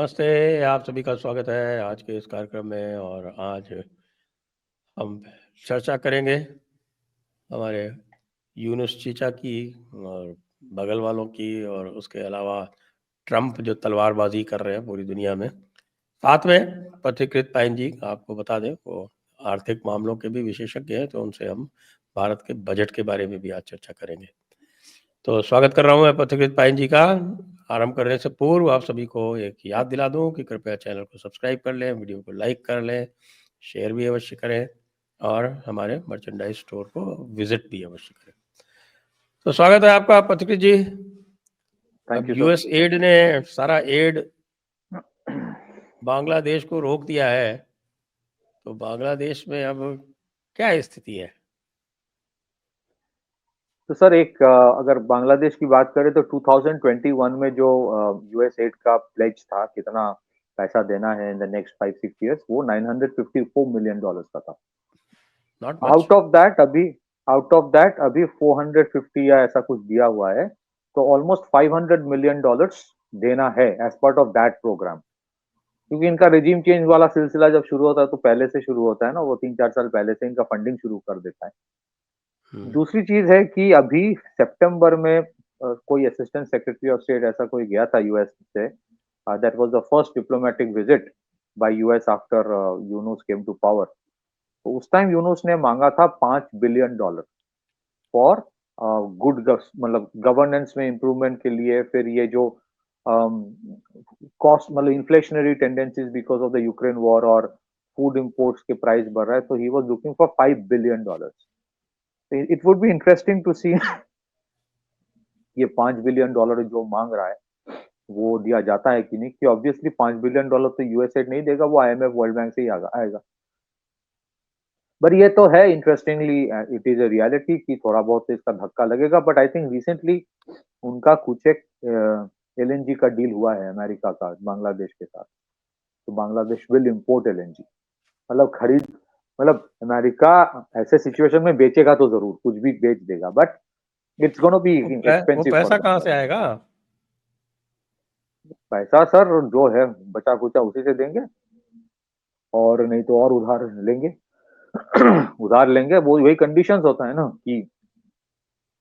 नमस्ते, आप सभी का स्वागत है आज के इस कार्यक्रम में। और आज हम चर्चा करेंगे हमारे यूनुस चीचा की और बगल वालों की, और उसके अलावा ट्रंप जो तलवारबाजी कर रहे हैं पूरी दुनिया में। साथ में पथिकृत पाइन जी, आपको बता दें, वो आर्थिक मामलों के भी विशेषज्ञ हैं, तो उनसे हम भारत के बजट के बारे में भी आज चर्चा करेंगे। तो स्वागत कर रहा हूँ मैं पथिकृत पाइन जी का। आरंभ करने से पूर्व आप सभी को एक याद दिला दूं कि कृपया चैनल को सब्सक्राइब कर लें, वीडियो को लाइक कर लें, शेयर भी अवश्य करें और हमारे मर्चेंडाइज स्टोर को विजिट भी अवश्य करें। तो स्वागत है आपका पथिकृत जी। अब थैंक यू यूएस एड ने सारा एड बांग्लादेश को रोक दिया है, तो बांग्लादेश में अब क्या स्थिति है? तो सर अगर बांग्लादेश की बात करें तो 2021 में जो यूएस एड का प्लेज था, कितना पैसा देना है इन द नेक्स्ट 5-6 इयर्स, वो $954 मिलियन का था। Not much. Out of that अभी 450 या ऐसा कुछ दिया हुआ है, तो ऑलमोस्ट $500 मिलियन देना है as part of that program. क्योंकि इनका रेजिम चेंज वाला सिलसिला जब शुरू होता है तो पहले से शुरू होता है ना, वो 3-4 साल पहले से इनका फंडिंग शुरू कर देता है। दूसरी चीज है कि अभी सितंबर में कोई असिस्टेंट सेक्रेटरी ऑफ स्टेट ऐसा कोई गया था यूएस से। That was the first diplomatic visit by US after Yunus came to power. तो उस टाइम यूनुस ने मांगा था $5 बिलियन फॉर गुड, मतलब गवर्नेंस में इंप्रूवमेंट के लिए। फिर ये जो कॉस्ट, मतलब inflationary tendencies because of the Ukraine war और फूड इंपोर्ट्स के प्राइस बढ़ रहा है, तो he was looking for $5 billion. It would be interesting to see ये $5 बिलियन जो मांग रहा है वो दिया जाता है कि नहीं। कि ऑब्वियसली $5 बिलियन तो यूएसएड नहीं देगा, वो आईएमएफ वर्ल्ड बैंक से ही आएगा। पर ये तो है, interestingly it is a reality कि थोड़ा बहुत इसका धक्का लगेगा। बट आई थिंक रिसेंटली उनका कुछ एक एलएनजी का डील हुआ है अमेरिका का बांग्लादेश के साथ। तो बांग्लादेश विल इंपोर्ट एलएनजी, मतलब खरीद, मतलब अमेरिका ऐसे सिचुएशन में बेचेगा तो जरूर, कुछ भी बेच देगा, बट इट्स गोना बी वो एक्सपेंसिव फॉर पैसा कहाँ से बांग्लादेश। आएगा? पैसा सर जो है बचा कुचा उसी से देंगे, और नहीं तो और उधार लेंगे। उधार लेंगे, वो वही कंडीशंस होता है ना कि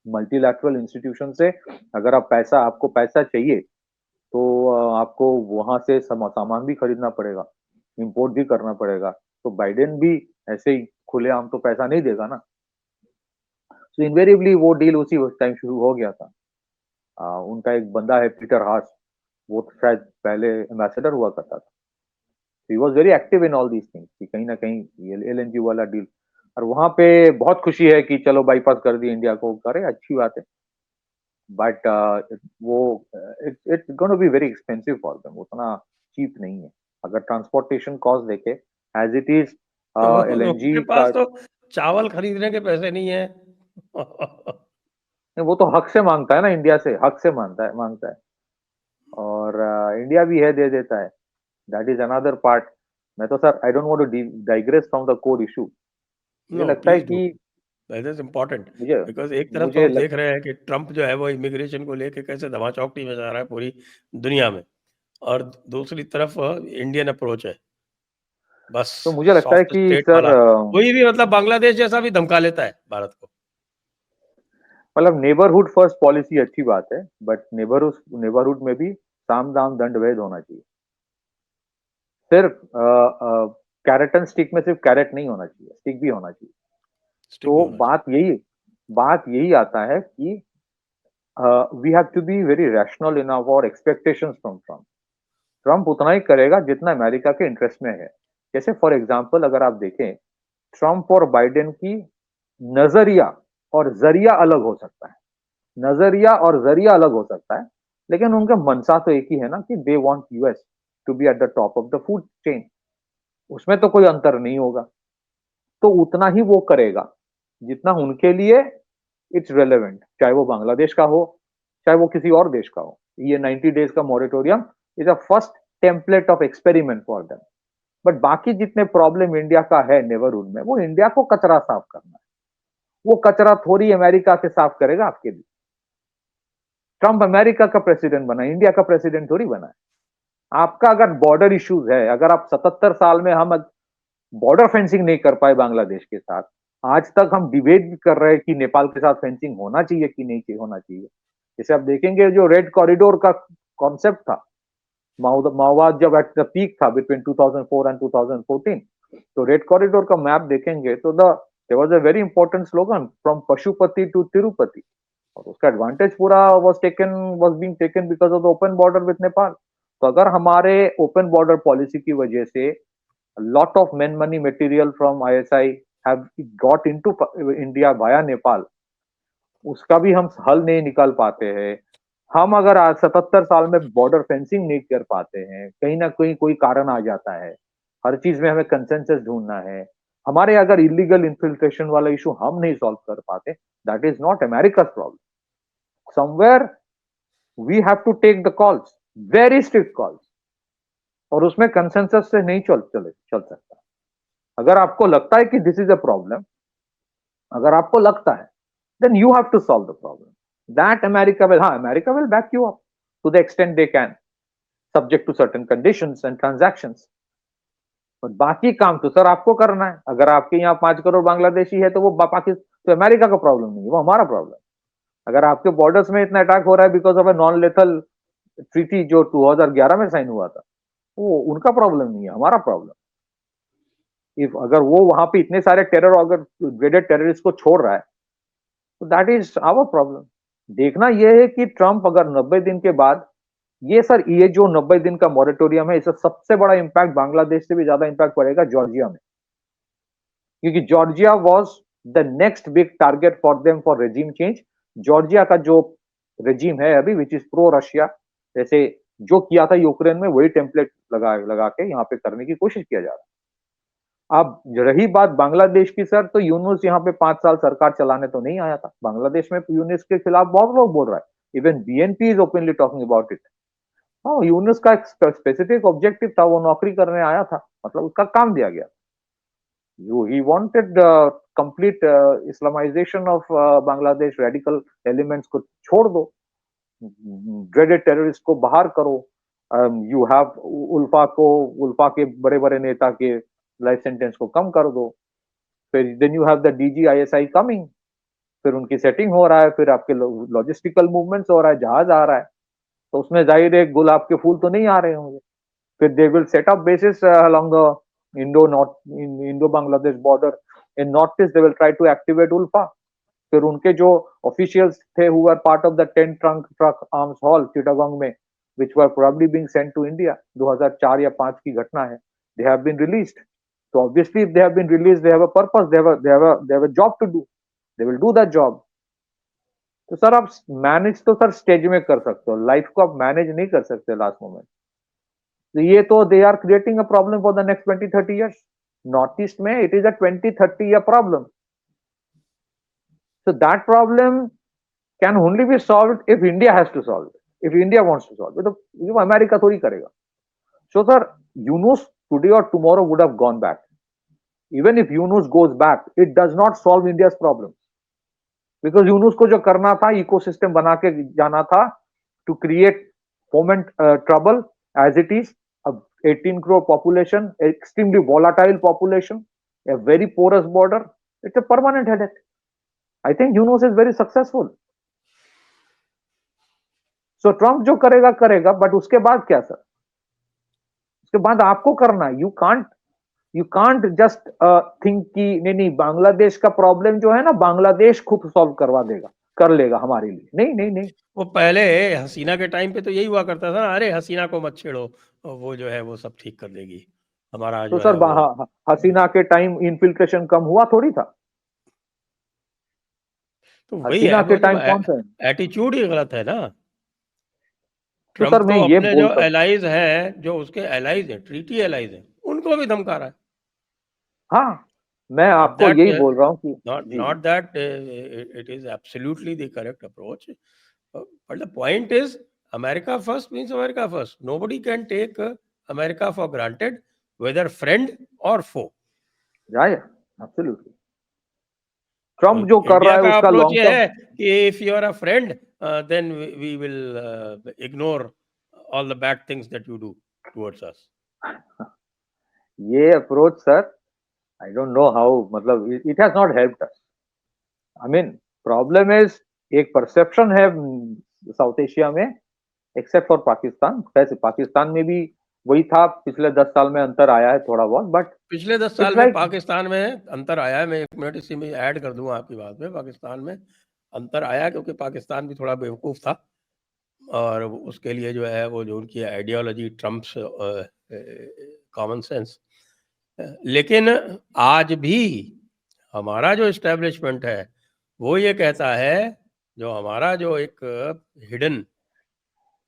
मल्टीलैटरल इंस्टीट्यूशन से अगर आपको पैसा चाहिए, तो आपको वहां से सामान भी खरीदना पड़ेगा, इंपोर्ट भी करना पड़ेगा। तो बाइडेन भी ऐसे ही खुलेआम तो पैसा नहीं देगा ना। तो इनवेरिएबली वो डील उसी टाइम शुरू हो गया था। उनका एक बंदा है पीटर हास, वो तो शायद पहले एम्बेसडर हुआ करता था। He was very active in all these things कि कहीं ना कहीं ये एलएनजी वाला डील। और वहां पे बहुत खुशी है कि चलो बाईपास कर दी इंडिया को, करे अच्छी बात है। बट वो it's gonna be very expensive for them, उतना चीप नहीं है अगर ट्रांसपोर्टेशन कॉस्ट देखे एज इट इज। उनके एलएनजी का पास तो चावल खरीदने के पैसे नहीं है। वो तो हक से मांगता है ना, इंडिया से हक से मांगता है। और इंडिया भी है, दे देता है। That is another part. मैं तो sir I don't want to digress from the core issue. मुझे नो, लगता है प्लीज डू, कि दैट इज इम्पोर्टेंट। मुझे बिकॉज एक तरफ तो मुझे हम लग, देख रहे हैं कि ट्रंप जो है वो इमिग्रेशन को लेके कैसे धमाचौकड़ी में जा रहा है पूरी दुनिया में, और दूसरी तरफ इंडियन अप्रोच है, बस तो मुझे लगता है सॉफ्ट कि स्टेट सर वाला। कोई भी मतलब बांग्लादेश जैसा भी धमका लेता है भारत को। मतलब नेबरहुड फर्स्ट पॉलिसी अच्छी बात है, बट नेबरहुड में भी साम दाम दंड भेद होना चाहिए। सिर्फ कैरेट एंड स्टिक में सिर्फ कैरेट नहीं होना चाहिए, स्टिक भी होना चाहिए। स्टिक भी तो होना चाहिए। बात यही आता है कि we have to be very rational in our expectations from Trump. Trump उतना ही करेगा जितना अमेरिका के इंटरेस्ट में है। जैसे फॉर एग्जांपल अगर आप देखें, ट्रम्प और बाइडेन की नजरिया और जरिया अलग हो सकता है, नजरिया और जरिया अलग हो सकता है, लेकिन उनका मनसा तो एक ही है ना कि they want US to be at the top of the food chain. उसमें तो कोई अंतर नहीं होगा। तो उतना ही वो करेगा जितना उनके लिए इट्स रेलेवेंट, चाहे वो बांग्लादेश का हो, चाहे वो किसी और देश का हो। ये 90 डेज का moratorium is a first template of experiment for them. But बाकी जितने प्रॉब्लम इंडिया का है नेबरहुड में, वो इंडिया को कचरा साफ करना है। वो कचरा थोड़ी अमेरिका के साफ करेगा आपके लिए। ट्रंप अमेरिका का प्रेसिडेंट बना, इंडिया का प्रेसिडेंट थोड़ी बना है। आपका अगर बॉर्डर इश्यूज है, अगर आप 77 साल में हम बॉर्डर फेंसिंग नहीं कर पाए बांग्लादेश के साथ, आज तक हम डिबेट भी कर रहे हैं कि नेपाल के साथ फेंसिंग होना चाहिए कि नहीं होना चाहिए। जैसे आप देखेंगे जो रेड कॉरिडोर का कॉन्सेप्ट था, माओवाद जब एट द पीक था बिटवीन 2004 एंड 2014, तो रेड कॉरिडोर का मैप देखेंगे तो there was a very important slogan from Pashupati to Tirupati, और उसका एडवांटेज पूरा was being taken because of the open border with Nepal. तो अगर हमारे ओपन बॉर्डर पॉलिसी की वजह से lot of men money material from ISI have got into India via Nepal, उसका भी हम हल नहीं निकाल पाते हैं। हम अगर आज 77 साल में बॉर्डर फेंसिंग नहीं कर पाते हैं, कहीं ना कहीं कोई कारण आ जाता है, हर चीज में हमें कंसेंसस ढूंढना है, हमारे अगर इलीगल इन्फिल्ट्रेशन वाला इशू हम नहीं सॉल्व कर पाते, that is not America problem. Somewhere we have to take the calls, very strict calls, और उसमें कंसेंसस से नहीं चल सकता। अगर आपको लगता है कि दिस इज अ प्रॉब्लम, अगर आपको लगता है, then you have to solve the problem. That America will, हाँ, America will back you up to the extent they can, subject to certain conditions and transactions. और बाकी काम तो सर आपको करना है। अगर आपके यहाँ 5 करोड़ बांग्लादेशी है तो वो तो अमेरिका का प्रॉब्लम नहीं है, वो हमारा प्रॉब्लम। अगर आपके बॉर्डर्स में इतना अटैक हो रहा है because of a non lethal treaty जो 2011 में साइन हुआ था, वो उनका प्रॉब्लम नहीं है, हमारा प्रॉब्लम। इफ अगर वो वहां पे इतने सारे टेरर, अगर ग्रेडेड टेररिस्ट को छोड़ रहा है, तो दैट इज आवर प्रॉब्लम। देखना यह है कि ट्रंप अगर 90 दिन के बाद ये जो 90 दिन का मॉरेटोरियम है, इसका सबसे बड़ा इंपैक्ट बांग्लादेश से भी ज्यादा इंपैक्ट पड़ेगा जॉर्जिया में, क्योंकि Georgia was the next big target for them for regime change. Georgia का जो रेजिम है अभी, विच इज प्रो रशिया, जैसे जो किया था यूक्रेन में, वही टेम्पलेट लगा के यहाँ पे करने की कोशिश किया जा रहा है। अब रही बात बांग्लादेश की सर, तो यूनुस यहाँ पे 5 साल सरकार चलाने तो नहीं आया था। बांग्लादेश में यूनुस के खिलाफ बहुत लोग बोल रहा है, even BNP is openly talking about it. हाँ, यूनुस का एक स्पेसिफिक ऑब्जेक्टिव था, वो नौकरी करने आया था, मतलब उसका काम दिया गया। He wanted complete Islamisation of Bangladesh, radical elements को छोड़ दो, ड्रेडेड टेररिस्ट को बाहर करो, यू हैव उल्फा के बड़े बड़े नेता के लाइफ सेंटेंस को कम कर दो, फिर then you have the DGISI coming, फिर उनकी सेटिंग हो रहा है, फिर आपके लॉजिस्टिकल मूवमेंट्स हो रहा है, जहाज आ रहा है, तो उसमें जाहिर है गुलाब के फूल तो नहीं आ रहे होंगे। फिर they will set up bases along the Indo Bangladesh border, in north east they will try to activate ULFA. फिर उनके जो ऑफिशियल्स थे who were part of the 10 truck arms haul Chittagong में, which were probably being sent to India, 2004 या 5 की घटना है, they have been released. So obviously if they have been released, they have a purpose, they have a job to do, they will do that job. तो sir आप manage तो sir stage में कर सकते हो, लाइफ को आप manage नहीं कर सकते लास्ट मोमेंट। तो ये तो they are creating a problem for the next 20-30 years. North East में it is a 20-30 year problem. So that problem can only be solved if India has to solve it. If India wants to solve it, तो America थोड़ी करेगा। So sir, Yunus today or tomorrow would have gone back. Even if Yunus goes back, it does not solve India's problems. Because Yunus को जो करना था, ecosystem बना के जाना था, to create foment trouble as it is, a 18 crore population, extremely volatile population, a very porous border, it's a permanent headache. I think Yunus is very successful. So Trump जो करेगा करेगा, but उसके बाद क्या सर? उसके बाद आपको करना है। You can't just think कि नहीं बांग्लादेश का प्रॉब्लम जो है ना, बांग्लादेश खुद सॉल्व करवा देगा, कर लेगा हमारे लिए। नहीं। वो पहले हसीना के टाइम पे तो यही हुआ करता था ना, अरे हसीना को मत छेड़ो, वो जो है वो सब ठीक कर देगी हमारा तो जो सर है वो। हसीना के टाइम इन्फिल्ट्रेशन कम हुआ थोड़ी था? तो वही हसीना है, के टाइम कौन सा एटीट्यूड ही गलत है ना। तो ट्रम्प सर मैं तो ये अपने जो बोलता हूँ, एलाइज हैं, जो उसके एलाइज हैं, ट्रीटी एलाइज हैं, उनको भी धमका रहा है। हाँ, मैं Not आपको that, यही बोल रहा हूँ कि not that it is absolutely the correct approach, but the point is America first means America first. Nobody can take America for granted, whether friend or foe. yeah, absolutely. Trump जो कर रहा India है का उसका approach long ये term, है कि if you are a friend, then we will ignore all the bad things that you do. towards us. ये approach sir, I don't know how, मतलब it has not helped us. I mean problem is, एक perception है South Asia में, except for Pakistan. वैसे पाकिस्तान में भी वही था, पिछले 10 साल में अंतर आया है थोड़ा बहुत, बट पिछले 10 साल में पाकिस्तान में अंतर आया है. मैं 1 मिनट इसी में ऐड कर दूंगा आपकी बात में. पाकिस्तान में अंतर आया क्योंकि पाकिस्तान भी थोड़ा बेवकूफ़ था और उसके लिए जो है वो जो उनकी आइडियोलॉजी ट्रम्प्स कॉमन सेंस. लेकिन आज भी हमारा जो इस्टेब्लिशमेंट है वो ये कहता है, जो हमारा जो एक हिडन,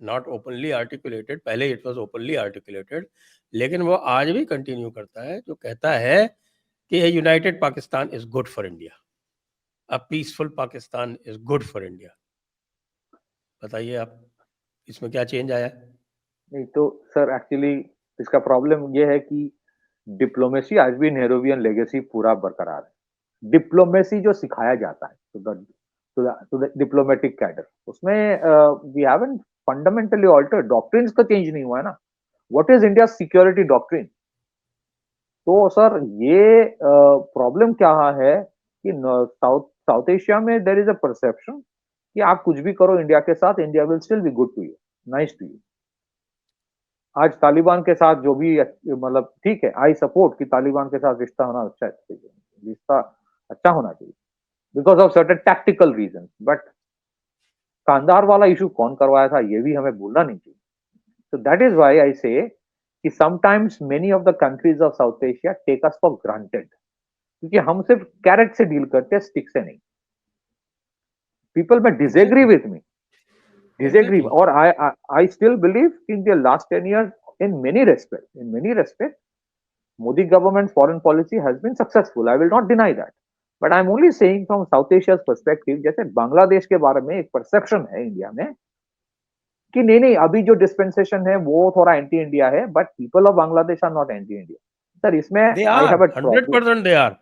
नॉट ओपनली आर्टिकुलेटेड, पहले इट वाज ओपनली आर्टिकुलेटेड, लेकिन वो आज भी कंटिन्यू करता है, जो कहता है कि a united Pakistan is good for India, a peaceful Pakistan is good for India. बताइए आप, इसमें क्या चेंज आया? नहीं तो सर, एक्चुअली इसका प्रॉब्लम ये है कि डिप्लोमेसी आज भी नेहरूवियन लेगेसी पूरा बरकरार है. डिप्लोमेसी जो सिखाया जाता है टू द डिप्लोमेटिक कैडर, उसमें we haven't fundamentally altered. Doctrines का चेंज नहीं हुआ है ना. What is India security doctrine? तो सर ये प्रॉब्लम क्या है कि साउथ साउथ एशिया में देयर इज अ परसेप्शन कि आप कुछ भी करो इंडिया के साथ, India will still be good to you, nice to you. आज तालिबान के साथ जो भी, मतलब ठीक है, आई सपोर्ट कि तालिबान के साथ रिश्ता होना अच्छा है, रिश्ता अच्छा होना चाहिए because of certain tactical reason. But Kandahar वाला इशू कौन करवाया था ये भी हमें भूलना नहीं चाहिए. So that is why I say कि sometimes many of the countries of South Asia take us for granted, क्योंकि हम सिर्फ कैरेट से डील करते हैं, स्टिक से नहीं. People may disagree with me, disagree, or I still believe in the last 10 years, in many respects, Modi government's foreign policy has been successful. I will not deny that. But I'm only saying from South Asia's perspective, जैसे बांग्लादेश के बारे में एक perception है India में कि नहीं नहीं, अभी जो डिस्पेंसेशन है वो थोड़ा एंटी इंडिया है, but people of Bangladesh are not anti India. Sir इसमें I have a 100% they are.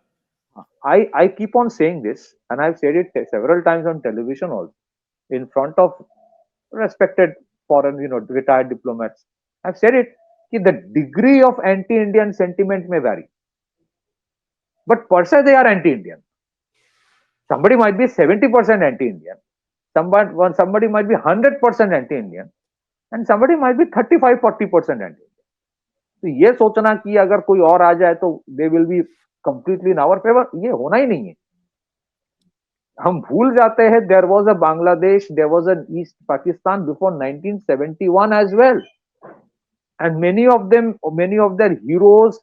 I keep on saying this, and I've said it several times on television also, in front of respected foreign, retired diplomats. I've said it कि the degree of anti-Indian sentiment may vary, but per se they are anti-Indian. Somebody might be 70% anti-Indian, somebody might be 100% anti-Indian, and somebody might be 35-40% anti-Indian. तो ये सोचना कि अगर कोई और आ जाए तो they will be completely in our favour, ये होना ही नहीं है. हम भूल जाते हैं there was a Bangladesh, there was an east Pakistan before 1971 as well, and many of their heroes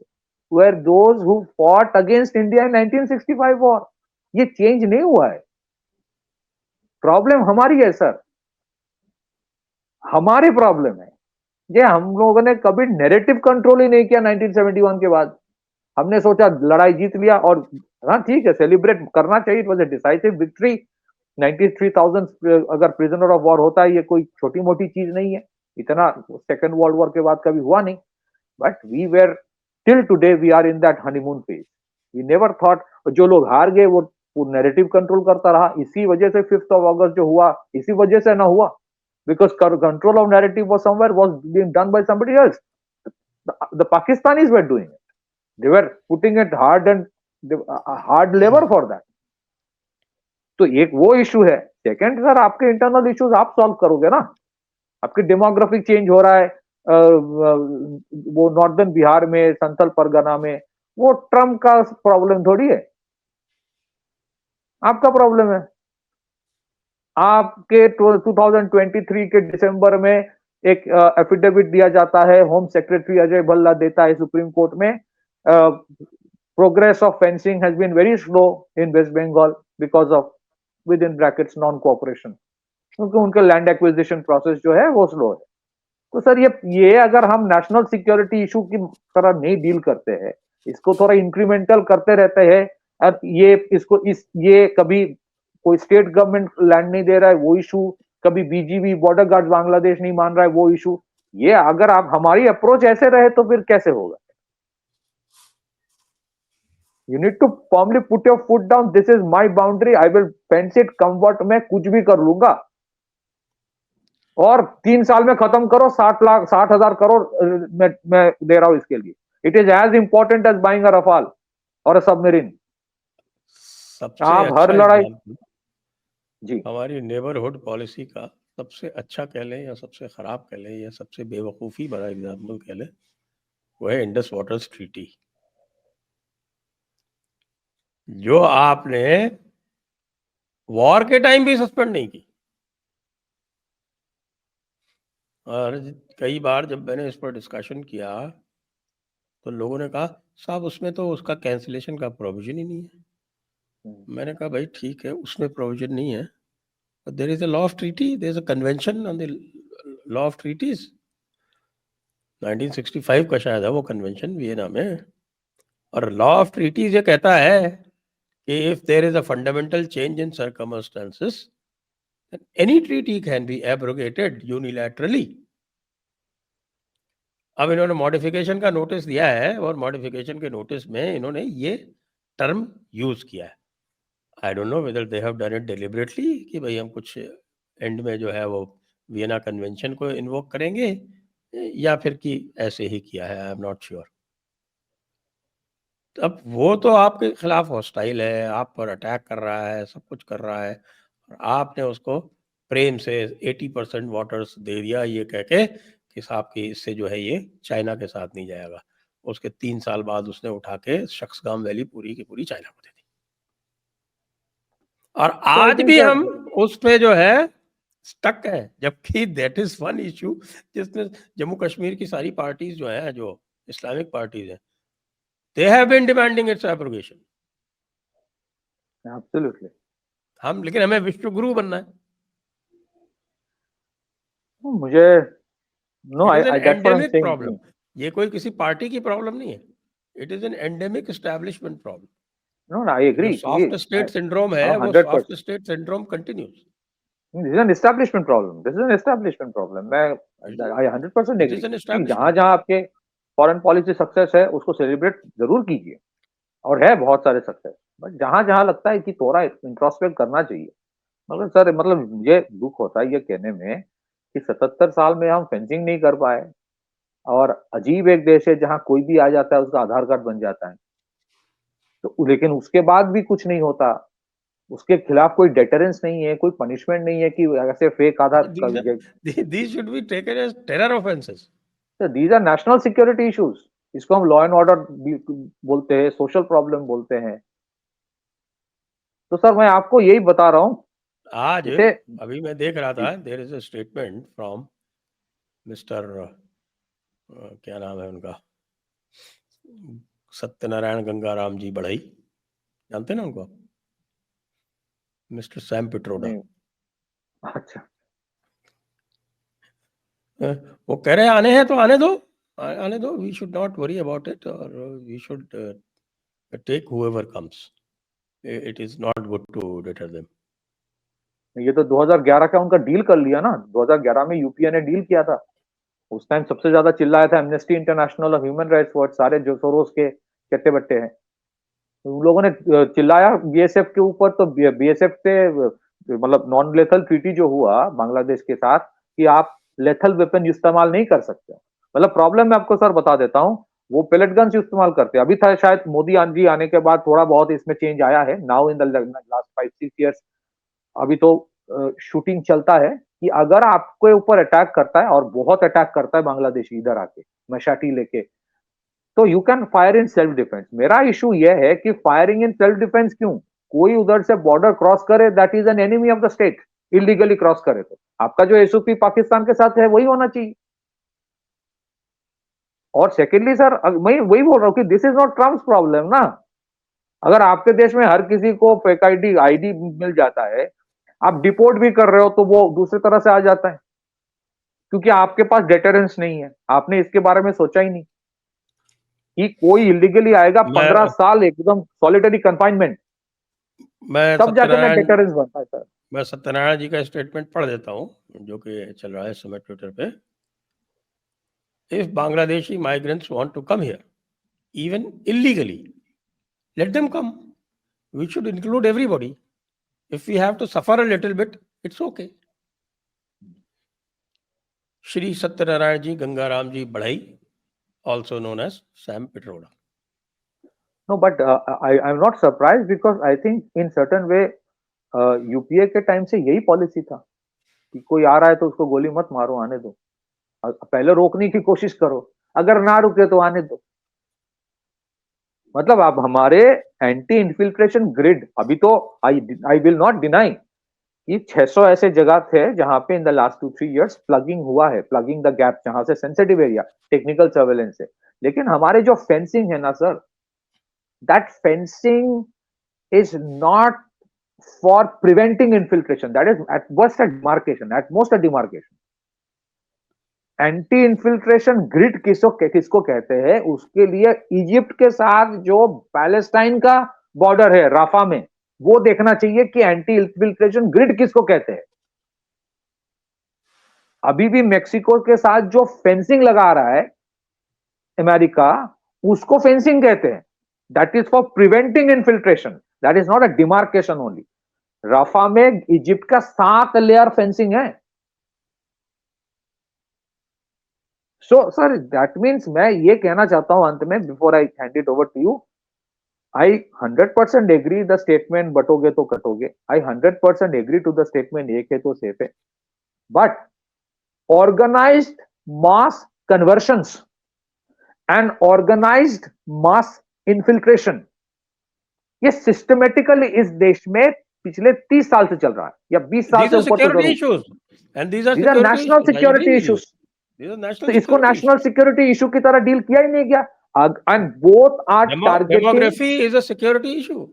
were those who fought against India in 1965 war. ये चेंज नहीं हुआ है. प्रॉब्लम हमारी है सर, हमारी प्रॉब्लम है. ये हम लोगों ने कभी नैरेटिव कंट्रोल ही नहीं किया 1971 के बाद. हमने सोचा लड़ाई जीत लिया, और हाँ ठीक है, सेलिब्रेट करना चाहिए, it was a decisive victory. 93,000 अगर प्रिजनर ऑफ वॉर होता है, ये कोई छोटी मोटी चीज नहीं है. इतना सेकेंड वर्ल्ड वॉर के बाद कभी हुआ नहीं. But we were till today we are in that honeymoon phase. We never thought. जो लोग हार गए वो नैरेटिव कंट्रोल करता रहा. इसी वजह से 5th of August जो हुआ, इसी वजह से ना हुआ, because control of narrative was being done by somebody else. The Pakistanis were doing it. They were putting it hard labor for that. तो एक वो इशू है. सेकंड सर, आपके इंटरनल इश्यूज आप सॉल्व करोगे ना. आपके डेमोग्राफिक चेंज हो रहा है, वो नॉर्दर्न बिहार में, संथल परगना में, वो ट्रम्प का प्रॉब्लम थोड़ी है, आपका प्रॉब्लम है. आपके 2023 के दिसंबर में एक एफिडेविट दिया जाता है, होम सेक्रेटरी अजय भल्ला देता है सुप्रीम कोर्ट में, progress of fencing has been very slow in west Bengal because of within brackets non cooperation, क्योंकि उनके लैंड एक्विजिशन प्रोसेस जो है वो स्लो है. तो सर ये अगर हम नेशनल सिक्योरिटी इशू की तरह नहीं डील करते हैं, इसको थोड़ा इंक्रीमेंटल करते रहते हैं, और ये कभी कोई स्टेट गवर्नमेंट लैंड नहीं दे रहा है वो इशू, कभी बीजीबी बॉर्डर गार्ड बांग्लादेश नहीं मान रहा है वो इशू, ये अगर आप हमारी अप्रोच ऐसे रहे तो फिर कैसे होगा. You need to formally put your foot down. This is my boundary, I will fence it, come what, मैं कुछ भी कर लूंगा. और 3 साल में खत्म करो, 60 हजार करोड़ मैं दे रहा हूं इसके लिए. It is as important as buying a Rafale और अ सबमरीन. सबसे आप हर अच्छा लड़ाई एग्जाम्पल जी हमारी नेबरहुड पॉलिसी का सबसे अच्छा कह लें या सबसे खराब कह लें या सबसे बेवकूफ़ी बड़ा एग्जाम्पल कह लें, वो है इंडस वाटर्स ट्रीटी, जो आपने वॉर के टाइम भी सस्पेंड नहीं की. और कई बार जब मैंने इस पर डिस्कशन किया तो लोगों ने कहा साहब उसमें तो उसका कैंसिलेशन का प्रोविजन ही नहीं है. मैंने कहा भाई ठीक है, उसमें प्रोविजन नहीं है, but there is a law of treaty, there is a convention on the law of treaties. 1965 का शायद है वो कन्वेंशन वियना में. और लॉ ऑफ ट्रीटीज ये कहता है कि if there is a fundamental change in circumstances any treaty can be abrogated unilaterally. अब इन्होंने मॉडिफिकेशन का नोटिस दिया है और मॉडिफिकेशन के नोटिस में इन्होंने ये टर्म यूज किया है. I don't know whether they have done it deliberately कि भाई हम कुछ एंड में जो है वो वियना कन्वेंशन को इन्वोक करेंगे, या फिर कि ऐसे ही किया है. I am not sure. अब वो तो आपके खिलाफ हॉस्टाइल है, आप पर अटैक कर रहा है, सब कुछ कर रहा है, और आपने उसको प्रेम से 80% वाटर्स दे दिया ये कह के कि साहब की इससे जो है ये चाइना के साथ नहीं जाएगा. उसके 3 साल बाद उसने उठा के शख्सगाम वैली पूरी की पूरी चाइना को दे दी. और तो आई आज थिंक भी सर हम उस पे जो है स्टक है, जबकि दैट इज वन इशू जिसने जम्मू कश्मीर की सारी पार्टीज जो है, जो इस्लामिक पार्टीज है, they have been demanding its abrogation. Absolutely लेकिन हमें विश्व गुरु बनना है. मुझे no it I is an I that's what I am endemic problem. Saying. ये कोई किसी पार्टी की प्रॉब्लम नहीं है, it is an endemic establishment problem. No I जो एग्री सॉफ्ट स्टेट सिंड्रोम है वो soft 100%. State syndrome continues. This is an establishment problem. This is an establishment problem. मैं आई 100% इट एग्री इज एन कि जहां establishment. जहां आपके foreign policy success है उसको सेलिब्रेट जरूर कीजिए, और है बहुत सारे सक्सेस. बट जहां जहां लगता है कि थोड़ा इंट्रोस्पेक्ट करना चाहिए. मगर सर मतलब मुझे दुख होता है ये कहने में कि 77 साल में हम फेंसिंग नहीं कर पाए, और अजीब एक देश है जहां कोई भी आ जाता है उसका आधार कार्ड बन जाता है. तो लेकिन उसके बाद भी कुछ नहीं होता. उसके खिलाफ कोई डेटरेंस नहीं है, कोई पनिशमेंट नहीं है कि ऐसे fake Aadhaar. These should be taken as terror offenses. These are national security issues. इसको हम लॉ एंड ऑर्डर बोलते हैं, सोशल प्रॉब्लम बोलते हैं. तो सर मैं आपको यही बता रहा हूं. आज जैसे अभी मैं देख रहा था, there is a statement from mister क्या नाम है उनका, सत्यनारायण गंगाराम जी बढ़ई, जानते हैं ना उनको, मिस्टर सैम पिट्रोडा. नहीं. अच्छा. वो कह रहे हैं आने हैं तो आने दो, आने दो, we should not worry about it, और we should take whoever comes. It is not good to deter them. ये तो 2011 का उनका डील कर लिया ना. 2011 में यूपीए ने डील किया था. उस टाइम सबसे ज्यादा चिल्लाया था एमनेस्टी इंटरनेशनल और ह्यूमन राइट्स वॉच, सारे जो सोरोस के चट्टे बट्टे हैं. उन लोगों ने चिल्लाया बीएसएफ के ऊपर. तो बीएसएफ से मतलब नॉन लेथल ट्रीटी जो हुआ बांग्लादेश के साथ कि आप लेथल वेपन इस्तेमाल नहीं कर सकते. मतलब प्रॉब्लम मैं आपको सर बता देता हूं. वो पेलेट गन्स इस्तेमाल करते हैं. अभी था शायद मोदी जी आने के बाद थोड़ा बहुत इसमें चेंज आया है now in the last 5-6 years. अभी तो शूटिंग चलता है कि अगर आपके ऊपर अटैक करता है, और बहुत अटैक करता है बांग्लादेशी इधर आके मशाटी लेके, तो you can fire in self defence. मेरा इशू यह है कि फायरिंग इन सेल्फ डिफेंस क्यों? कोई उधर से बॉर्डर क्रॉस करे, that is an enemy of the state. Illegally cross करे तो आपका जो एसओपी पाकिस्तान के साथ है वही होना चाहिए. और सेकेंडली सर मैं वही बोल रहा हूं कि this is not Trump's problem ना. अगर आपके देश में हर किसी को फेक आईडी आईडी मिल जाता है, आप डिपोर्ट भी कर रहे हो, तो वो दूसरी तरह से आ जाता है, क्योंकि आपके पास डेटरेंस नहीं है. आपने इसके बारे में सोचा ही नहीं कि कोई इलीगली आएगा, 15 मैं साल एकदम सॉलिटरी कंफाइनमेंट, मैं तब जाके ना सत्यनारायण डेटरेंस बनता है सर. मैं सत्यनारायण जी का स्टेटमेंट पढ़ देता हूँ, जो कि चल रहा है इस समय ट्विटर पे. If Bangladeshi migrants want to come here even illegally, let them come. We should include everybody. If we have to suffer a little bit, it's okay. Shri Satyanarayan ji Gangaram ji Badhai, also known as Sam Pitroda. No, but I'm not surprised because I think in certain way UPA के time से यही policy था कि कोई आ रहा है तो उसको गोली मत मारो, आने दो, पहले रोकने की कोशिश करो, अगर ना रुके तो आने दो। मतलब अब हमारे एंटी इन्फिल्ट्रेशन ग्रिड, अभी तो आई विल नॉट डिनाई कि 600 ऐसे जगह थे जहां पे in the last 2-3 years plugging हुआ है, प्लगिंग द गैप, जहां से सेंसिटिव एरिया टेक्निकल सर्वेलेंस है। लेकिन हमारे जो फेंसिंग है ना sir, that fencing is not for preventing infiltration, that is eight worst a demarcation, at most a demarcation. Anti infiltration grid किसको कहते हैं? उसके लिए इजिप्ट के साथ जो पैलेस्टाइन का बॉर्डर है राफा में, वो देखना चाहिए कि एंटी इन्फिल्ट्रेशन ग्रिड किसको कहते हैं। अभी भी मेक्सिको के साथ जो फेंसिंग लगा रहा है अमेरिका, उसको फेंसिंग कहते हैं। That is for preventing infiltration, that is not a demarcation only. Rafah में इजिप्ट का 7 लेयर फेंसिंग है। सो सर दैट मीन्स, मैं ये कहना चाहता हूं अंत में, before I hand it over to you, I 100% agree the statement बटोगे तो कटोगे, I 100% agree to the statement एक है तो सेफ है, but organized mass conversions and organized mass infiltration, ये सिस्टमेटिकली इस देश में पिछले 30 साल से चल रहा है, या 20 साल These से are ऊपर तो security जरूर। issues, and these are These are security national issues. I agree security with you. issues. These are तो national इसको security national issues. Security issue की तरह डील किया ही नहीं गया। And Demography is a security issue.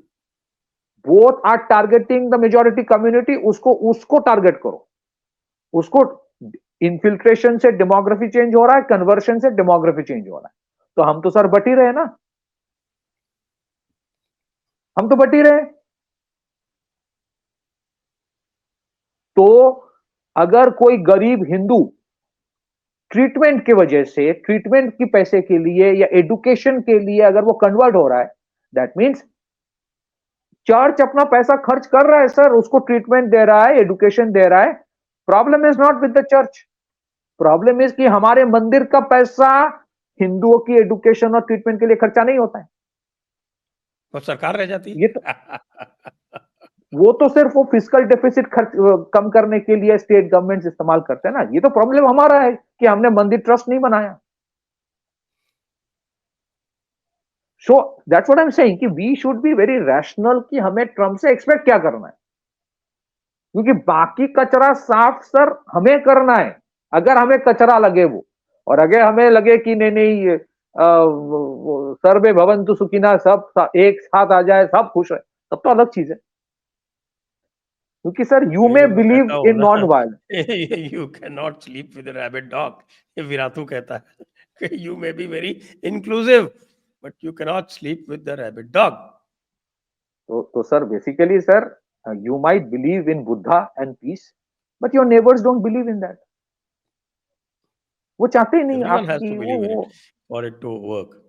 Both are targeting the majority community. उसको target करो, उसको। इन्फिल्ट्रेशन से डेमोग्राफी चेंज हो रहा है, कन्वर्शन से डेमोग्राफी चेंज हो रहा है। तो हम तो सर बट ही रहे ना, हम तो बट ही रहे। तो अगर कोई गरीब हिंदू ट्रीटमेंट की वजह से, ट्रीटमेंट की पैसे के लिए या एजुकेशन के लिए अगर वो कन्वर्ट हो रहा है, दैट मीन्स चर्च अपना पैसा खर्च कर रहा है सर, उसको ट्रीटमेंट दे रहा है, एजुकेशन दे रहा है। Problem is not with the church, problem is कि हमारे मंदिर का पैसा हिंदुओं की एजुकेशन और ट्रीटमेंट के लिए खर्चा नहीं होता है, तो सरकार रह जाती। ये तो वो तो सिर्फ वो फिजिकल डेफिसिट खर्च कम करने के लिए स्टेट गवर्नमेंट इस्तेमाल करते हैं ना। ये तो प्रॉब्लम हमारा है कि हमने मंदिर ट्रस्ट नहीं बनाया। So that's what I am saying कि we should be very rational कि हमें ट्रम्प से एक्सपेक्ट क्या करना है, क्योंकि बाकी कचरा साफ सर हमें करना है। अगर हमें कचरा लगे वो, और अगर हमें लगे कि नहीं नहीं सर्वे भवन्तु सुखिनः, सब एक साथ आ जाए, सब खुश है, तब तो अलग चीज है। क्योंकि सर यू ये मे जो मैं बिलीव कहता हूँ इन नॉन ना, violence, you can not sleep with rabbit dog, ये विरातू कहता है कि you may be very inclusive but you can not sleep with the rabbit dog. तो sir basically sir, you might believe in Buddha and peace, but your neighbours don't believe in that. वो चाहते ही नहीं everyone has to आपकी believe in वो। It for it to work.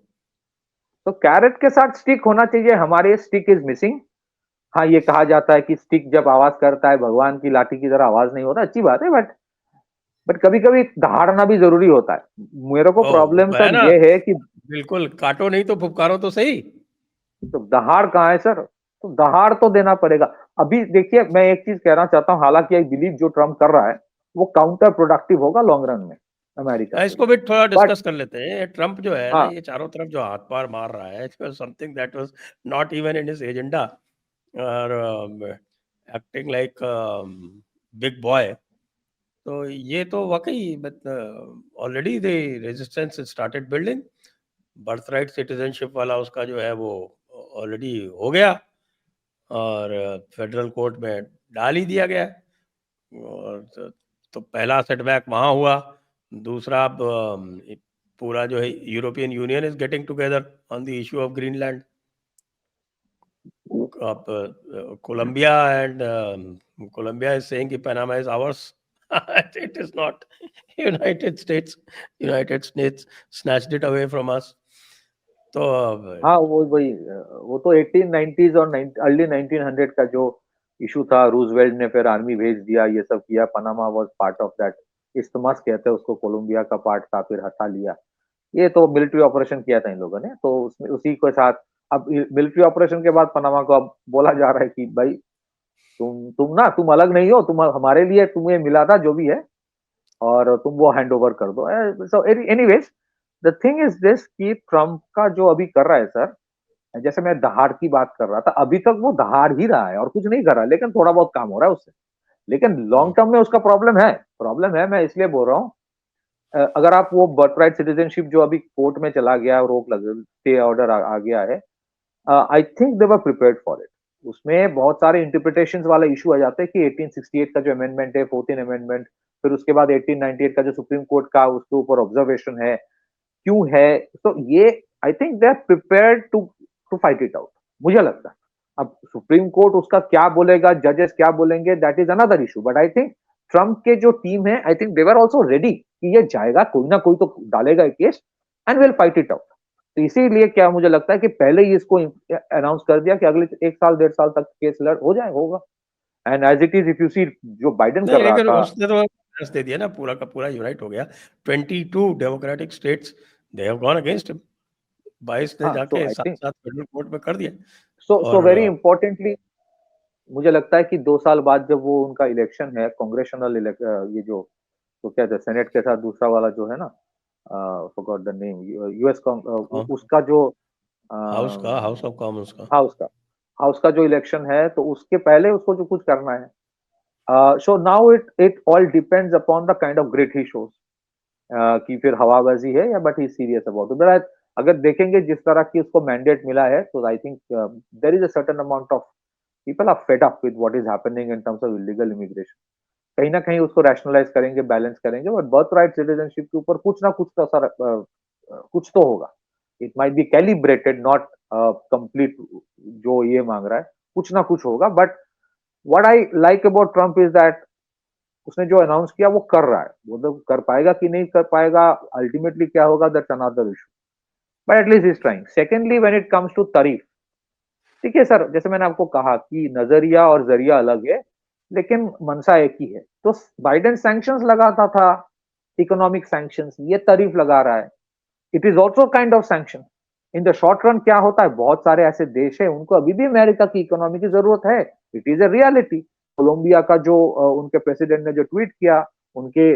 तो carat के साथ स्टिक होना चाहिए, हमारे स्टिक इज मिसिंग। हाँ, ये कहा जाता है कि स्टिक जब आवाज करता है भगवान की लाठी की तरह आवाज नहीं होता, अच्छी बात है, बट कभी कभी दहाड़ना भी जरूरी होता है। मेरे को वो प्रॉब्लम तो है सर ना, ये है कि बिल्कुल काटो नहीं तो फुफकारो तो सही। तो दहाड़ कहाँ है सर? तो दहाड़ तो देना पड़ेगा। अभी देखिए, मैं एक चीज कहना चाहता हूँ, हालांकि आई बिलीव जो ट्रम्प कर रहा है वो काउंटर प्रोडक्टिव होगा लॉन्ग रन में अमेरिका के इसको लिए। भी थोड़ा बट डिस्कस कर लेते हैं। ट्रम्प जो है ना, हाँ, ये चारों तरफ जो हाथ पार मार रहा है, it was something that was not even in his agenda, और एक्टिंग लाइक बिग बॉय। तो ये तो वाकई already the resistance started building. Birth right citizenship वाला उसका जो है वो ऑलरेडी हो गया, और फेडरल कोर्ट में डाल ही दिया गया। और तो पहला सेटबैक वहाँ हुआ। दूसरा, अब पूरा जो है European Union is getting together on the issue of Greenland. अब Colombia and Colombia is saying कि Panama is ours. It is not. United States snatched it away from us. तो हाँ, वो तो 1890s और अर्ली 1900 का जो इशू था, रूजवेल्ट ने फिर आर्मी भेज दिया, ये सब किया, Panama was part of that isthmus कहते हैं उसको, कोलंबिया का पार्ट था, फिर हटा लिया। ये तो मिलिट्री ऑपरेशन किया था इन लोगों ने, तो उसमें उसी के साथ अब मिलिट्री ऑपरेशन के बाद पनामा को अब बोला जा रहा है कि भाई तुम अलग नहीं हो, तुम हमारे लिए, तुम्हें मिला था जो भी है, और तुम वो हैंड ओवर कर दो। So anyways, the thing is this कि ट्रम्प का जो अभी कर रहा है सर, जैसे मैं दहाड़ की बात कर रहा था, अभी तक वो दहाड़ ही रहा है और कुछ नहीं कर रहा है, लेकिन थोड़ा बहुत काम हो रहा है उससे। लेकिन लॉन्ग टर्म में उसका प्रॉब्लम है, मैं इसलिए बोल रहा हूँ। अगर आप वो बर्थ सिटीजनशिप जो अभी कोर्ट में चला गया, रोक लग, स्टे ऑर्डर आ गया है, आई think they were prepared for it. उसमें बहुत सारे इंटरप्रिटेशन वाला इशू आ जाते हैं कि 1868 का जो अमेंडमेंट है, 14 अमेंडमेंट, फिर उसके बाद 1898 का जो सुप्रीम कोर्ट का उसके ऊपर ऑब्जर्वेशन है, क्यों है, तो ये I think they are prepared to fight it out, मुझे लगता है। अब सुप्रीम कोर्ट उसका क्या बोलेगा, जजेस क्या बोलेंगे, that is another issue, but I think Trump के जो टीम है, आई think they were also ready कि ये जाएगा, कोई ना कोई तो डालेगा case, and will fight it out. तो इसीलिए क्या मुझे लगता है कि पहले ही इसको अनाउंस कर दिया कि अगले 1 साल 1.5 साल तक केस लड़ हो जाए, होगा। And as it is, if you see, जो बाइडेन कर नहीं, रहा लेकिन था, उसने तो बस दे दिया ना, पूरा का पूरा यूनाइट हो गया। 22 democratic states they have gone against him. 22 ने हाँ, तो जाके आई साथ थिंक साथ फेडरल कोर्ट में कर दिया। सो और वेरी इंपॉर्टेंटली, मुझे लगता है कि 2 साल बाद जब वो उनका इलेक्शन है, कांग्रेशनल ये जो, तो क्या था, सेनेट के साथ दूसरा वाला जो है ना, फॉरगॉट द नेम, यूएस उसका जो हाउस ऑफ कॉमन्स का। हाउस का हाउस का जो इलेक्शन है, तो उसके पहले उसको जो कुछ करना है। So now it all depends upon the kind of great he shows, कि फिर हवाबाजी है या but he serious about it. But अगर देखेंगे जिस तरह की उसको मैंडेट मिला है, तो I think there is a certain amount of people are fed up with what is happening in terms of illegal immigration. कहीं ना कहीं उसको रैशनलाइज करेंगे, बैलेंस करेंगे, बट बर्थ राइट सिटीजनशिप के ऊपर कुछ ना कुछ तो असर, कुछ तो होगा। It might be calibrated, not complete जो ये मांग रहा है, कुछ ना कुछ होगा। But what I like about Trump is that उसने जो अनाउंस किया वो कर रहा है, वो तो कर पाएगा कि नहीं कर पाएगा, अल्टीमेटली क्या होगा, that's another issue, but at least is trying. Secondly, when it comes to tariff, ठीक है सर, जैसे मैंने आपको कहा कि नजरिया और जरिया अलग है, लेकिन मनसा एक ही है। तो बाइडेन सैंक्शंस लगाता था, इकोनॉमिक सैंक्शंस, ये तारीफ लगा रहा है, it is also kind of sanction. In the short run क्या होता है, बहुत सारे ऐसे देश है, उनको अभी भी अमेरिका की इकोनॉमी की जरूरत है, it is a reality. Colombia का जो उनके प्रेसिडेंट ने जो ट्वीट किया, उनके